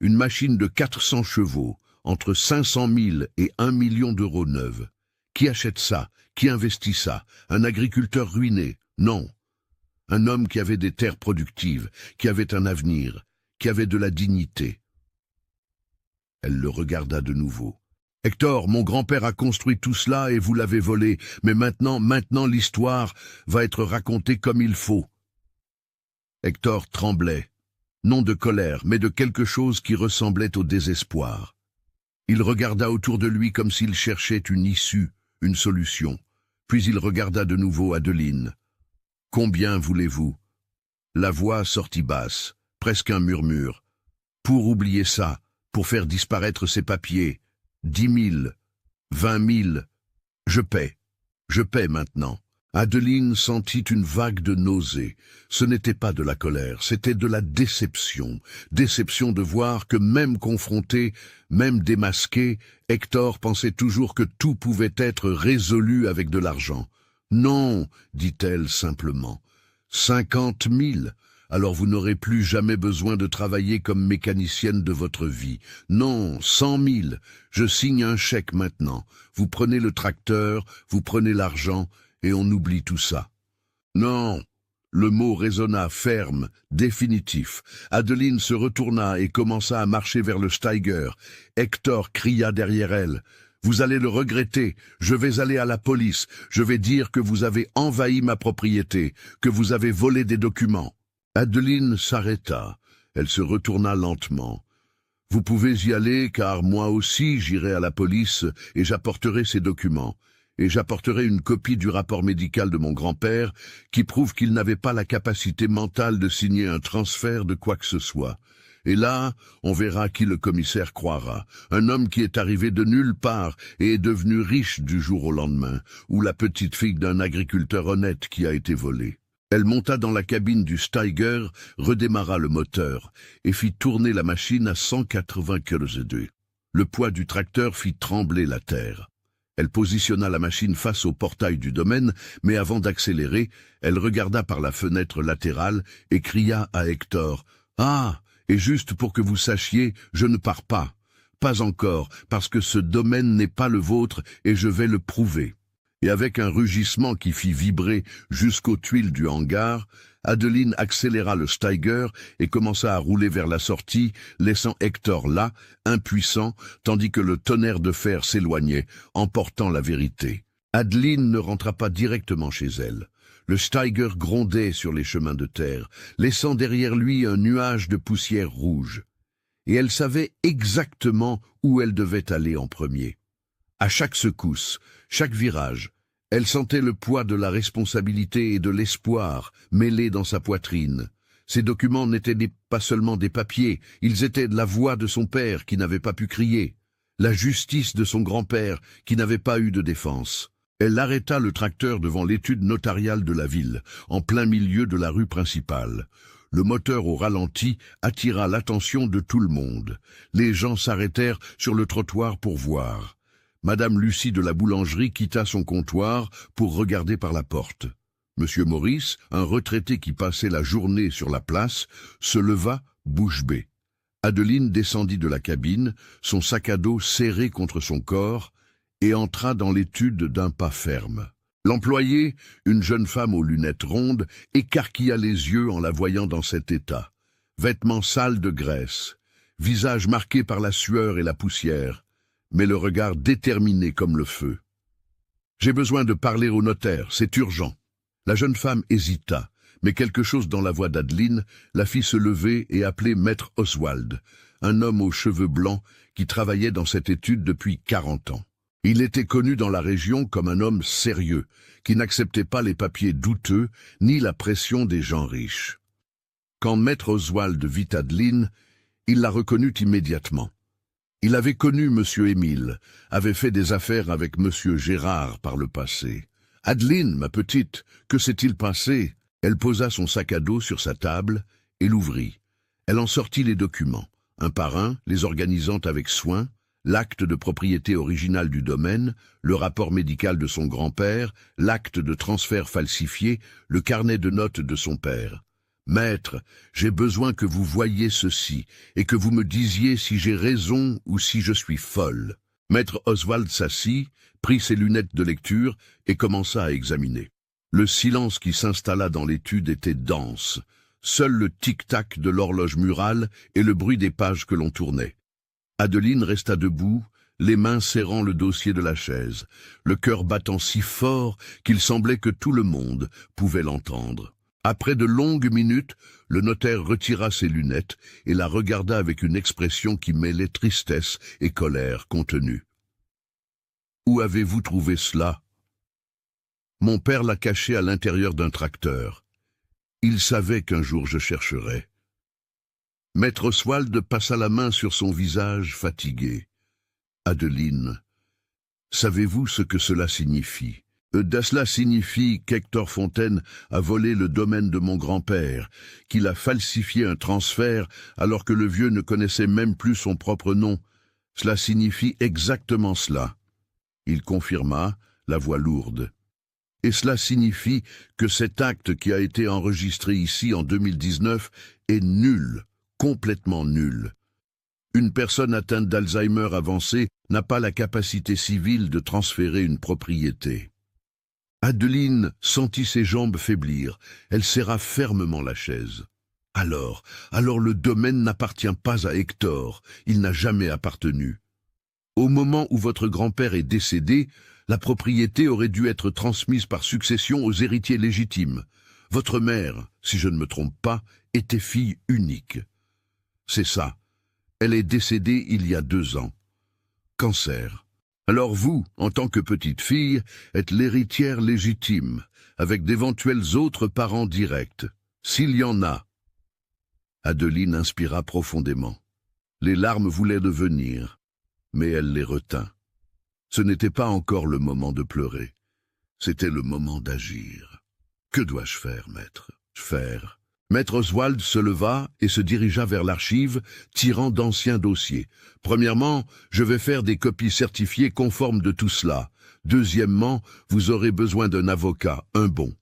Une machine de 400 chevaux, entre 500 000 et 1 million d'euros neuve. Qui achète ça? Qui investit ça? Un agriculteur ruiné? Non. Un homme qui avait des terres productives, qui avait un avenir, qui avait de la dignité. Elle le regarda de nouveau. « Hector, mon grand-père a construit tout cela et vous l'avez volé, mais maintenant l'histoire va être racontée comme il faut. » Hector tremblait, non de colère, mais de quelque chose qui ressemblait au désespoir. Il regarda autour de lui comme s'il cherchait une issue, une solution. Puis il regarda de nouveau Adeline. « Combien voulez-vous » La voix sortit basse, presque un murmure. « Pour oublier ça, pour faire disparaître ces papiers, 10 000, 20 000, je paie maintenant. » Adeline sentit une vague de nausée. Ce n'était pas de la colère, c'était de la déception. Déception de voir que même confronté, même démasqué, Hector pensait toujours que tout pouvait être résolu avec de l'argent. « Non, dit-elle simplement. 50 000, alors vous n'aurez plus jamais besoin de travailler comme mécanicienne de votre vie. Non, 100 000, je signe un chèque maintenant. Vous prenez le tracteur, vous prenez l'argent, et on oublie tout ça. » Non, le mot résonna ferme, définitif. Adeline se retourna et commença à marcher vers le Steiger. Hector cria derrière elle. « Vous allez le regretter, je vais aller à la police, je vais dire que vous avez envahi ma propriété, que vous avez volé des documents. » Adeline s'arrêta, elle se retourna lentement. « Vous pouvez y aller, car moi aussi j'irai à la police et j'apporterai ces documents. Et j'apporterai une copie du rapport médical de mon grand-père qui prouve qu'il n'avait pas la capacité mentale de signer un transfert de quoi que ce soit. Et là, on verra qui le commissaire croira. Un homme qui est arrivé de nulle part et est devenu riche du jour au lendemain, ou la petite fille d'un agriculteur honnête qui a été volée. » Elle monta dans la cabine du Steiger, redémarra le moteur et fit tourner la machine à 180 km/h. Le poids du tracteur fit trembler la terre. Elle positionna la machine face au portail du domaine, mais avant d'accélérer, elle regarda par la fenêtre latérale et cria à Hector. « Ah, et juste pour que vous sachiez, je ne pars pas. Pas encore, parce que ce domaine n'est pas le vôtre et je vais le prouver. » Et avec un rugissement qui fit vibrer jusqu'aux tuiles du hangar, Adeline accéléra le Steiger et commença à rouler vers la sortie, laissant Hector là, impuissant, tandis que le tonnerre de fer s'éloignait, emportant la vérité. Adeline ne rentra pas directement chez elle. Le Steiger grondait sur les chemins de terre, laissant derrière lui un nuage de poussière rouge. Et elle savait exactement où elle devait aller en premier. À chaque secousse, chaque virage, elle sentait le poids de la responsabilité et de l'espoir mêlés dans sa poitrine. Ces documents n'étaient pas seulement des papiers, ils étaient la voix de son père qui n'avait pas pu crier, la justice de son grand-père qui n'avait pas eu de défense. Elle arrêta le tracteur devant l'étude notariale de la ville, en plein milieu de la rue principale. Le moteur au ralenti attira l'attention de tout le monde. Les gens s'arrêtèrent sur le trottoir pour voir. Madame Lucie de la boulangerie quitta son comptoir pour regarder par la porte. Monsieur Maurice, un retraité qui passait la journée sur la place, se leva bouche bée. Adeline descendit de la cabine, son sac à dos serré contre son corps, et entra dans l'étude d'un pas ferme. L'employée, une jeune femme aux lunettes rondes, écarquilla les yeux en la voyant dans cet état. Vêtements sales de graisse, visage marqué par la sueur et la poussière, mais le regard déterminé comme le feu. « J'ai besoin de parler au notaire, c'est urgent. » La jeune femme hésita, mais quelque chose dans la voix d'Adeline la fit se lever et appeler Maître Oswald, un homme aux cheveux blancs qui travaillait dans cette étude depuis 40 ans. Il était connu dans la région comme un homme sérieux, qui n'acceptait pas les papiers douteux ni la pression des gens riches. Quand Maître Oswald vit Adeline, il la reconnut immédiatement. Il avait connu M. Émile, avait fait des affaires avec M. Gérard par le passé. « Adeline, ma petite, que s'est-il passé ?» Elle posa son sac à dos sur sa table et l'ouvrit. Elle en sortit les documents, un par un, les organisant avec soin, l'acte de propriété originale du domaine, le rapport médical de son grand-père, l'acte de transfert falsifié, le carnet de notes de son père. « Maître, j'ai besoin que vous voyiez ceci et que vous me disiez si j'ai raison ou si je suis folle. » Maître Oswald s'assit, prit ses lunettes de lecture et commença à examiner. Le silence qui s'installa dans l'étude était dense. Seul le tic-tac de l'horloge murale et le bruit des pages que l'on tournait. Adeline resta debout, les mains serrant le dossier de la chaise, le cœur battant si fort qu'il semblait que tout le monde pouvait l'entendre. Après de longues minutes, le notaire retira ses lunettes et la regarda avec une expression qui mêlait tristesse et colère contenue. « Où avez-vous trouvé cela ?» « Mon père l'a caché à l'intérieur d'un tracteur. Il savait qu'un jour je chercherais. » Maître Oswald passa la main sur son visage fatigué. « Adeline, savez-vous ce que cela signifie ? Cela signifie qu'Hector Fontaine a volé le domaine de mon grand-père, qu'il a falsifié un transfert alors que le vieux ne connaissait même plus son propre nom. Cela signifie exactement cela. » Il confirma, la voix lourde. « Et cela signifie que cet acte qui a été enregistré ici en 2019 est nul, complètement nul. Une personne atteinte d'Alzheimer avancé n'a pas la capacité civile de transférer une propriété. » Adeline sentit ses jambes faiblir. Elle serra fermement la chaise. « Alors le domaine n'appartient pas à Hector. Il n'a jamais appartenu. Au moment où votre grand-père est décédé, la propriété aurait dû être transmise par succession aux héritiers légitimes. Votre mère, si je ne me trompe pas, était fille unique. C'est ça. Elle est décédée il y a 2 ans. Cancer. Alors vous, en tant que petite fille, êtes l'héritière légitime, avec d'éventuels autres parents directs, s'il y en a. » Adeline inspira profondément. Les larmes voulaient devenir, mais elle les retint. Ce n'était pas encore le moment de pleurer. C'était le moment d'agir. « Que dois-je faire, maître ? Faire ?» Maître Oswald se leva et se dirigea vers l'archive, tirant d'anciens dossiers. « Premièrement, je vais faire des copies certifiées conformes de tout cela. Deuxièmement, vous aurez besoin d'un avocat, un bon.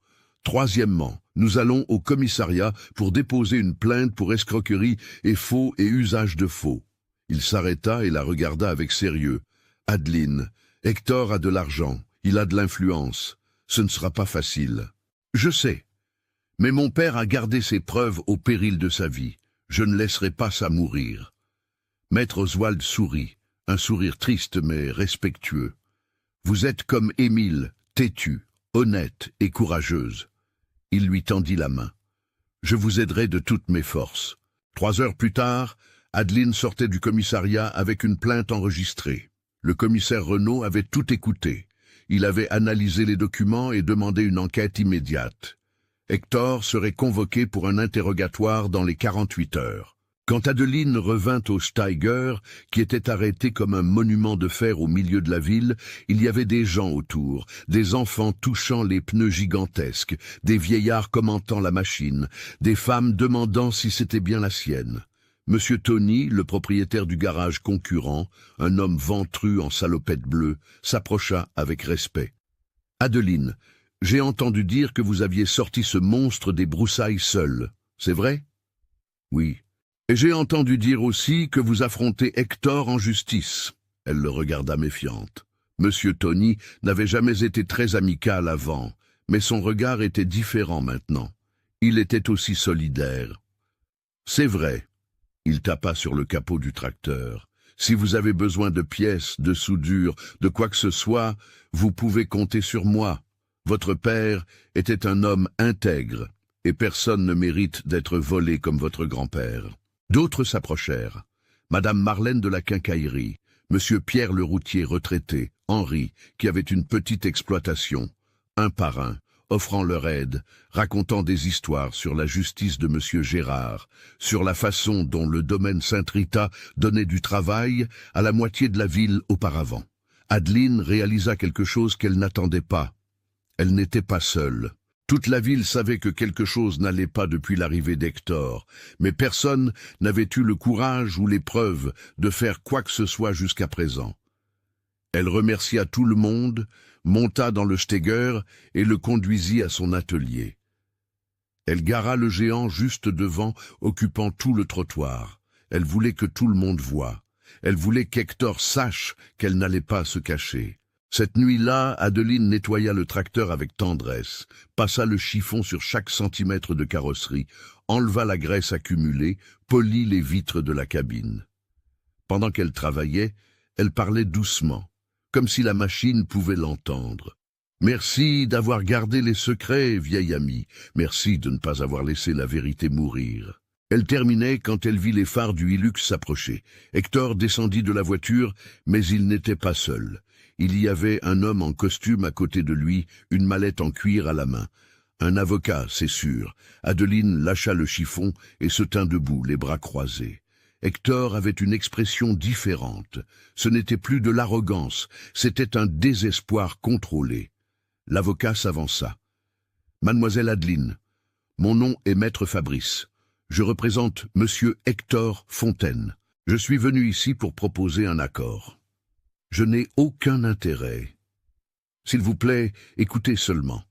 Troisièmement, nous allons au commissariat pour déposer une plainte pour escroquerie et faux et usage de faux. » Il s'arrêta et la regarda avec sérieux. « Adeline, Hector a de l'argent, il a de l'influence. Ce ne sera pas facile. »« Je sais. Mais mon père a gardé ses preuves au péril de sa vie. Je ne laisserai pas ça mourir. » Maître Oswald sourit, un sourire triste mais respectueux. « Vous êtes comme Émile, têtue, honnête et courageuse. » Il lui tendit la main. « Je vous aiderai de toutes mes forces. » 3 heures plus tard, Adeline sortait du commissariat avec une plainte enregistrée. Le commissaire Renaud avait tout écouté. Il avait analysé les documents et demandé une enquête immédiate. Hector serait convoqué pour un interrogatoire dans les 48 heures. Quand Adeline revint au Steiger, qui était arrêté comme un monument de fer au milieu de la ville, il y avait des gens autour, des enfants touchant les pneus gigantesques, des vieillards commentant la machine, des femmes demandant si c'était bien la sienne. Monsieur Tony, le propriétaire du garage concurrent, un homme ventru en salopette bleue, s'approcha avec respect. « Adeline, j'ai entendu dire que vous aviez sorti ce monstre des broussailles seul, c'est vrai ?»« Oui. Et j'ai entendu dire aussi que vous affrontez Hector en justice. Elle le regarda méfiante. Monsieur Tony n'avait jamais été très amical avant, mais son regard était différent maintenant. Il était aussi solidaire. C'est vrai. Il tapa sur le capot du tracteur. Si vous avez besoin de pièces, de soudure, de quoi que ce soit, vous pouvez compter sur moi. Votre père était un homme intègre, et personne ne mérite d'être volé comme votre grand-père. D'autres s'approchèrent. Madame Marlène de la Quincaillerie, Monsieur Pierre le routier retraité, Henri, qui avait une petite exploitation, un par un, offrant leur aide, racontant des histoires sur la justice de Monsieur Gérard, sur la façon dont le domaine Saint-Rita donnait du travail à la moitié de la ville auparavant. Adeline réalisa quelque chose qu'elle n'attendait pas. Elle n'était pas seule. Toute la ville savait que quelque chose n'allait pas depuis l'arrivée d'Hector, mais personne n'avait eu le courage ou les preuves de faire quoi que ce soit jusqu'à présent. Elle remercia tout le monde, monta dans le Steger et le conduisit à son atelier. Elle gara le géant juste devant, occupant tout le trottoir. Elle voulait que tout le monde voie. Elle voulait qu'Hector sache qu'elle n'allait pas se cacher. Cette nuit-là, Adeline nettoya le tracteur avec tendresse, passa le chiffon sur chaque centimètre de carrosserie, enleva la graisse accumulée, polit les vitres de la cabine. Pendant qu'elle travaillait, elle parlait doucement, comme si la machine pouvait l'entendre. « Merci d'avoir gardé les secrets, vieil ami. Merci de ne pas avoir laissé la vérité mourir. » Elle terminait quand elle vit les phares du Hilux s'approcher. Hector descendit de la voiture, mais il n'était pas seul. Il y avait un homme en costume à côté de lui, une mallette en cuir à la main. Un avocat, c'est sûr. Adeline lâcha le chiffon et se tint debout, les bras croisés. Hector avait une expression différente. Ce n'était plus de l'arrogance, c'était un désespoir contrôlé. L'avocat s'avança. « Mademoiselle Adeline, mon nom est Maître Fabrice. Je représente Monsieur Hector Fontaine. Je suis venu ici pour proposer un accord. Je n'ai aucun intérêt. S'il vous plaît, écoutez seulement.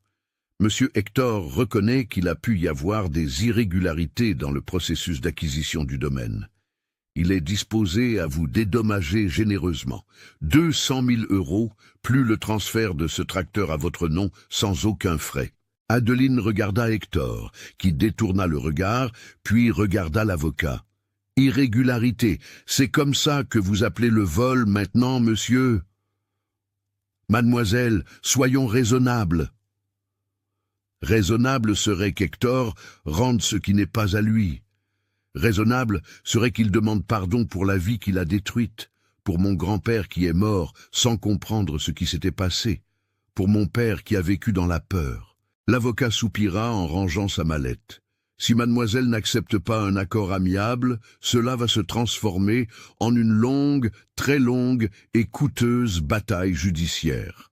Monsieur Hector reconnaît qu'il a pu y avoir des irrégularités dans le processus d'acquisition du domaine. Il est disposé à vous dédommager généreusement. 200 000 €, plus le transfert de ce tracteur à votre nom sans aucun frais. » Adeline regarda Hector, qui détourna le regard, puis regarda l'avocat. « Irrégularité, c'est comme ça que vous appelez le vol maintenant, monsieur ? Mademoiselle, soyons raisonnables. » Raisonnable serait qu'Hector rende ce qui n'est pas à lui. Raisonnable serait qu'il demande pardon pour la vie qu'il a détruite, pour mon grand-père qui est mort sans comprendre ce qui s'était passé, pour mon père qui a vécu dans la peur. L'avocat soupira en rangeant sa mallette. Si mademoiselle n'accepte pas un accord amiable, cela va se transformer en une longue, très longue et coûteuse bataille judiciaire.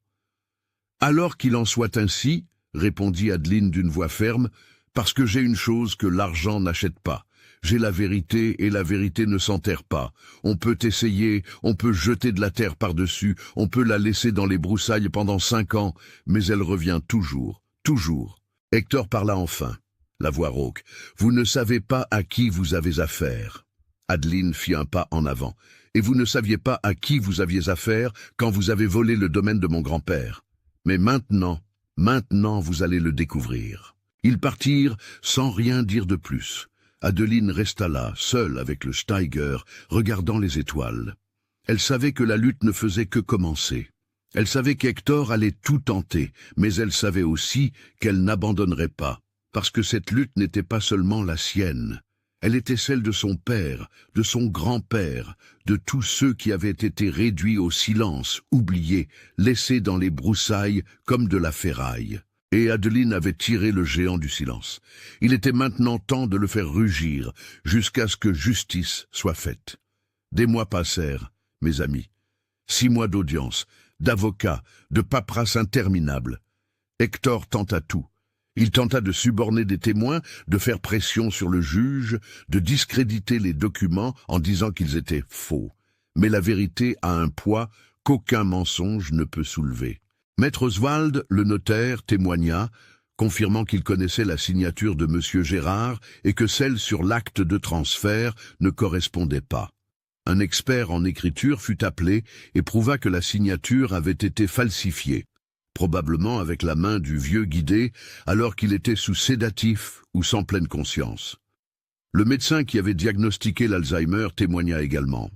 Alors qu'il en soit ainsi, répondit Adeline d'une voix ferme, parce que j'ai une chose que l'argent n'achète pas. J'ai la vérité et la vérité ne s'enterre pas. On peut essayer, on peut jeter de la terre par-dessus, on peut la laisser dans les broussailles pendant 5 ans, mais elle revient toujours, toujours. Hector parla enfin. La voix rauque. « Vous ne savez pas à qui vous avez affaire. » Adeline fit un pas en avant. « Et vous ne saviez pas à qui vous aviez affaire quand vous avez volé le domaine de mon grand-père. Mais maintenant vous allez le découvrir. » Ils partirent sans rien dire de plus. Adeline resta là, seule avec le Steiger, regardant les étoiles. Elle savait que la lutte ne faisait que commencer. Elle savait qu'Hector allait tout tenter, mais elle savait aussi qu'elle n'abandonnerait pas. Parce que cette lutte n'était pas seulement la sienne. Elle était celle de son père, de son grand-père, de tous ceux qui avaient été réduits au silence, oubliés, laissés dans les broussailles comme de la ferraille. Et Adeline avait tiré le géant du silence. Il était maintenant temps de le faire rugir, jusqu'à ce que justice soit faite. Des mois passèrent, mes amis. 6 mois d'audience, d'avocats, de paperasse interminable. Hector tenta tout. Il tenta de suborner des témoins, de faire pression sur le juge, de discréditer les documents en disant qu'ils étaient faux. Mais la vérité a un poids qu'aucun mensonge ne peut soulever. Maître Oswald, le notaire, témoigna, confirmant qu'il connaissait la signature de M. Gérard et que celle sur l'acte de transfert ne correspondait pas. Un expert en écriture fut appelé et prouva que la signature avait été falsifiée, probablement avec la main du vieux Guidé, alors qu'il était sous sédatif ou sans pleine conscience. Le médecin qui avait diagnostiqué l'Alzheimer témoigna également.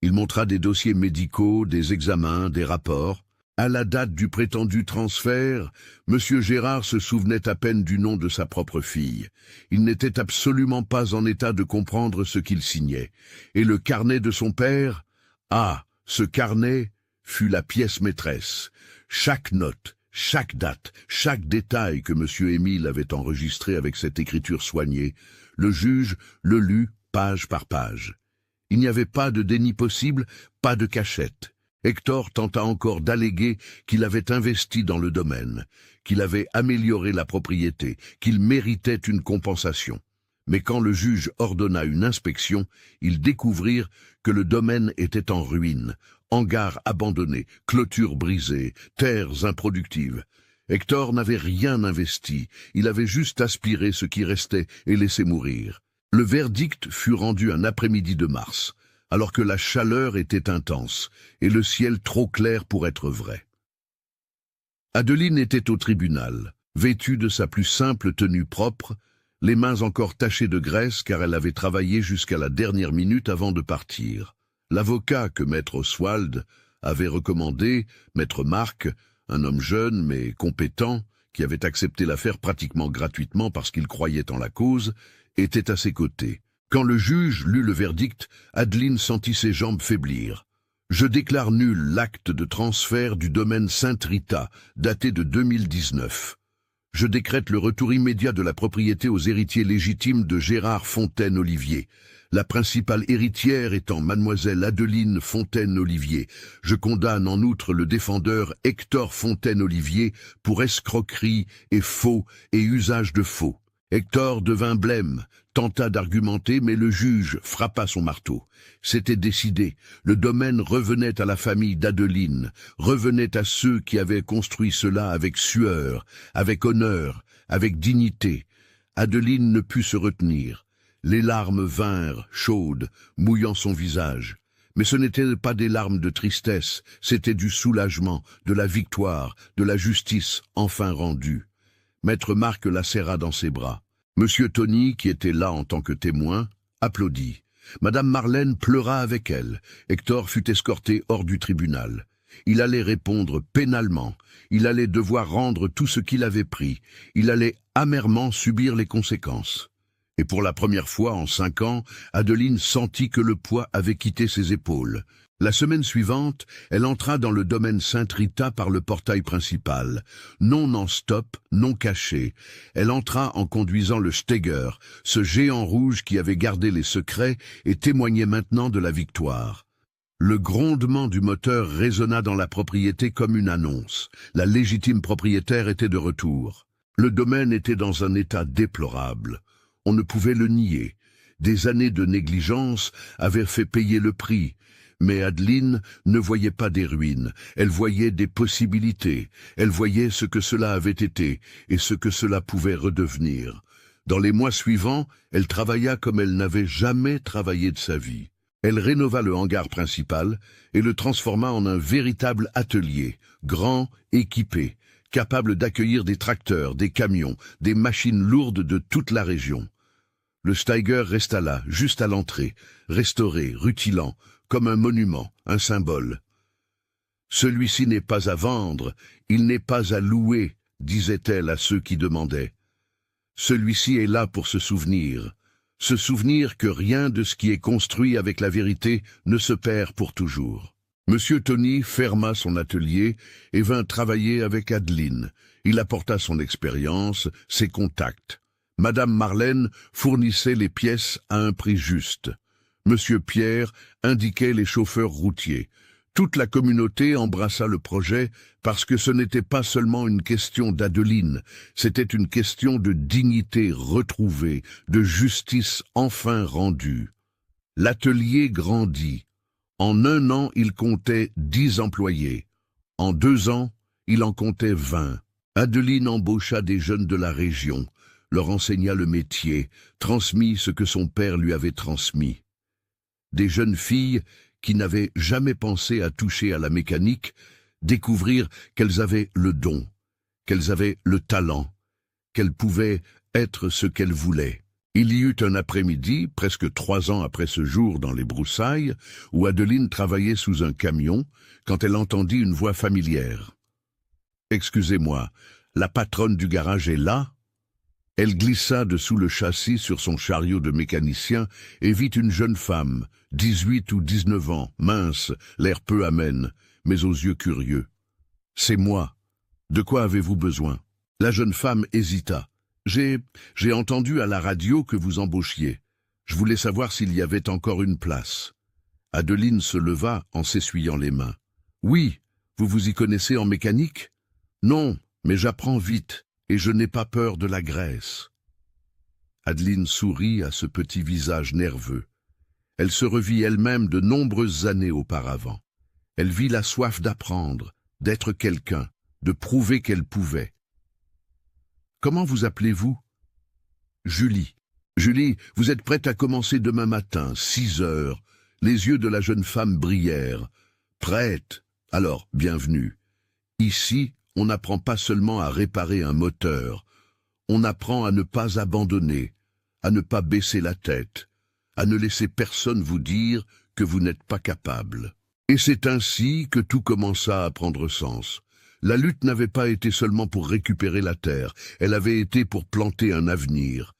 Il montra des dossiers médicaux, des examens, des rapports. À la date du prétendu transfert, M. Gérard se souvenait à peine du nom de sa propre fille. Il n'était absolument pas en état de comprendre ce qu'il signait. Et le carnet de son père? Ah, ce carnet fut la pièce maîtresse. Chaque note, chaque date, chaque détail que M. Émile avait enregistré avec cette écriture soignée, le juge le lut page par page. Il n'y avait pas de déni possible, pas de cachette. Hector tenta encore d'alléguer qu'il avait investi dans le domaine, qu'il avait amélioré la propriété, qu'il méritait une compensation. Mais quand le juge ordonna une inspection, ils découvrirent que le domaine était en ruine, hangars abandonnés, clôtures brisées, terres improductives. Hector n'avait rien investi, il avait juste aspiré ce qui restait et laissé mourir. Le verdict fut rendu un après-midi de mars, alors que la chaleur était intense et le ciel trop clair pour être vrai. Adeline était au tribunal, vêtue de sa plus simple tenue propre, les mains encore tachées de graisse car elle avait travaillé jusqu'à la dernière minute avant de partir. L'avocat que maître Oswald avait recommandé, maître Marc, un homme jeune mais compétent, qui avait accepté l'affaire pratiquement gratuitement parce qu'il croyait en la cause, était à ses côtés. Quand le juge lut le verdict, Adeline sentit ses jambes faiblir. « Je déclare nul l'acte de transfert du domaine Sainte-Rita, daté de 2019. Je décrète le retour immédiat de la propriété aux héritiers légitimes de Gérard Fontaine-Olivier, la principale héritière étant mademoiselle Adeline Fontaine-Olivier. Je condamne en outre le défendeur Hector Fontaine-Olivier pour escroquerie et faux et usage de faux. » Hector devint blême, tenta d'argumenter, mais le juge frappa son marteau. C'était décidé, le domaine revenait à la famille d'Adeline, revenait à ceux qui avaient construit cela avec sueur, avec honneur, avec dignité. Adeline ne put se retenir. Les larmes vinrent, chaudes, mouillant son visage. Mais ce n'étaient pas des larmes de tristesse, c'était du soulagement, de la victoire, de la justice enfin rendue. Maître Marc la serra dans ses bras. Monsieur Tony, qui était là en tant que témoin, applaudit. Madame Marlène pleura avec elle. Hector fut escorté hors du tribunal. Il allait répondre pénalement. Il allait devoir rendre tout ce qu'il avait pris. Il allait amèrement subir les conséquences. Et pour la première fois en 5 ans, Adeline sentit que le poids avait quitté ses épaules. La semaine suivante, elle entra dans le domaine Sainte-Rita par le portail principal. Non en stop, non caché. Elle entra en conduisant le Steger, ce géant rouge qui avait gardé les secrets et témoignait maintenant de la victoire. Le grondement du moteur résonna dans la propriété comme une annonce. La légitime propriétaire était de retour. Le domaine était dans un état déplorable. On ne pouvait le nier. Des années de négligence avaient fait payer le prix. Mais Adeline ne voyait pas des ruines, elle voyait des possibilités, elle voyait ce que cela avait été et ce que cela pouvait redevenir. Dans les mois suivants, elle travailla comme elle n'avait jamais travaillé de sa vie. Elle rénova le hangar principal et le transforma en un véritable atelier, grand, équipé, capable d'accueillir des tracteurs, des camions, des machines lourdes de toute la région. Le Steiger resta là, juste à l'entrée, restauré, rutilant, comme un monument, un symbole. « Celui-ci n'est pas à vendre, il n'est pas à louer, disait-elle à ceux qui demandaient. Celui-ci est là pour se souvenir que rien de ce qui est construit avec la vérité ne se perd pour toujours. » Monsieur Tony ferma son atelier et vint travailler avec Adeline. Il apporta son expérience, ses contacts. Madame Marlène fournissait les pièces à un prix juste. Monsieur Pierre indiquait les chauffeurs routiers. Toute la communauté embrassa le projet parce que ce n'était pas seulement une question d'Adeline, c'était une question de dignité retrouvée, de justice enfin rendue. L'atelier grandit. En 1 an, il comptait 10 employés. En 2 ans, il en comptait 20. Adeline embaucha des jeunes de la région, leur enseigna le métier, transmit ce que son père lui avait transmis. Des jeunes filles qui n'avaient jamais pensé à toucher à la mécanique découvrirent qu'elles avaient le don, qu'elles avaient le talent, qu'elles pouvaient être ce qu'elles voulaient. Il y eut un après-midi, presque 3 ans après ce jour dans les broussailles, où Adeline travaillait sous un camion, quand elle entendit une voix familière. « Excusez-moi, la patronne du garage est là ?» Elle glissa dessous le châssis sur son chariot de mécanicien et vit une jeune femme, 18 ou 19 ans, mince, l'air peu amène, mais aux yeux curieux. « C'est moi. De quoi avez-vous besoin ?» La jeune femme hésita. « J'ai entendu à la radio que vous embauchiez. Je voulais savoir s'il y avait encore une place. » Adeline se leva en s'essuyant les mains. « Oui, vous vous y connaissez en mécanique ?»« Non, mais j'apprends vite, et je n'ai pas peur de la graisse. » Adeline sourit à ce petit visage nerveux. Elle se revit elle-même de nombreuses années auparavant. Elle vit la soif d'apprendre, d'être quelqu'un, de prouver qu'elle pouvait. « Comment vous appelez-vous ?»« Julie. »« Julie, vous êtes prête à commencer demain matin, 6 heures. » Les yeux de la jeune femme brillèrent. « Prête? Alors, bienvenue. Ici, on n'apprend pas seulement à réparer un moteur. On apprend à ne pas abandonner, à ne pas baisser la tête, à ne laisser personne vous dire que vous n'êtes pas capable. » Et c'est ainsi que tout commença à prendre sens. La lutte n'avait pas été seulement pour récupérer la terre, elle avait été pour planter un avenir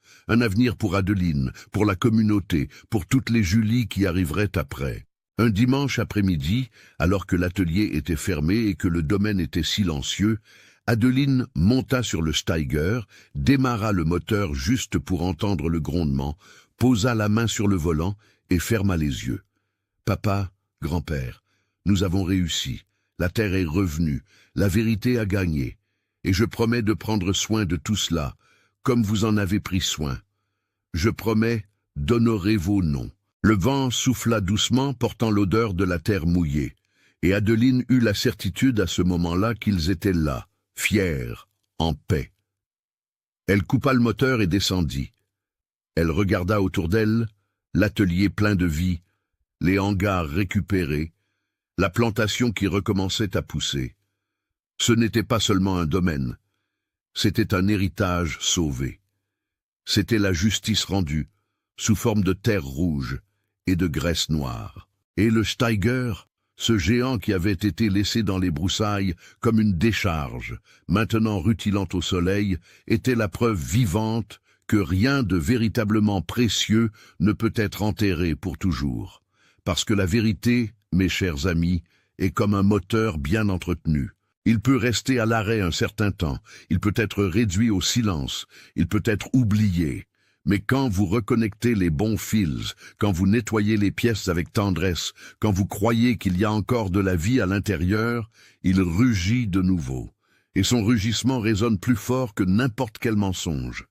pour Adeline, pour la communauté, pour toutes les Julie qui arriveraient après. Un dimanche après-midi, alors que l'atelier était fermé et que le domaine était silencieux, Adeline monta sur le Steiger, démarra le moteur juste pour entendre le grondement, posa la main sur le volant et ferma les yeux. « Papa, grand-père, nous avons réussi. La terre est revenue, la vérité a gagné, et je promets de prendre soin de tout cela, comme vous en avez pris soin. Je promets d'honorer vos noms. » Le vent souffla doucement, portant l'odeur de la terre mouillée, et Adeline eut la certitude à ce moment-là qu'ils étaient là, fiers, en paix. Elle coupa le moteur et descendit. Elle regarda autour d'elle, l'atelier plein de vie, les hangars récupérés, la plantation qui recommençait à pousser. Ce n'était pas seulement un domaine, c'était un héritage sauvé. C'était la justice rendue, sous forme de terre rouge et de graisse noire. Et le Steiger, ce géant qui avait été laissé dans les broussailles comme une décharge, maintenant rutilant au soleil, était la preuve vivante que rien de véritablement précieux ne peut être enterré pour toujours. Parce que la vérité, mes chers amis, est comme un moteur bien entretenu. Il peut rester à l'arrêt un certain temps, il peut être réduit au silence, il peut être oublié. Mais quand vous reconnectez les bons fils, quand vous nettoyez les pièces avec tendresse, quand vous croyez qu'il y a encore de la vie à l'intérieur, il rugit de nouveau. Et son rugissement résonne plus fort que n'importe quel mensonge.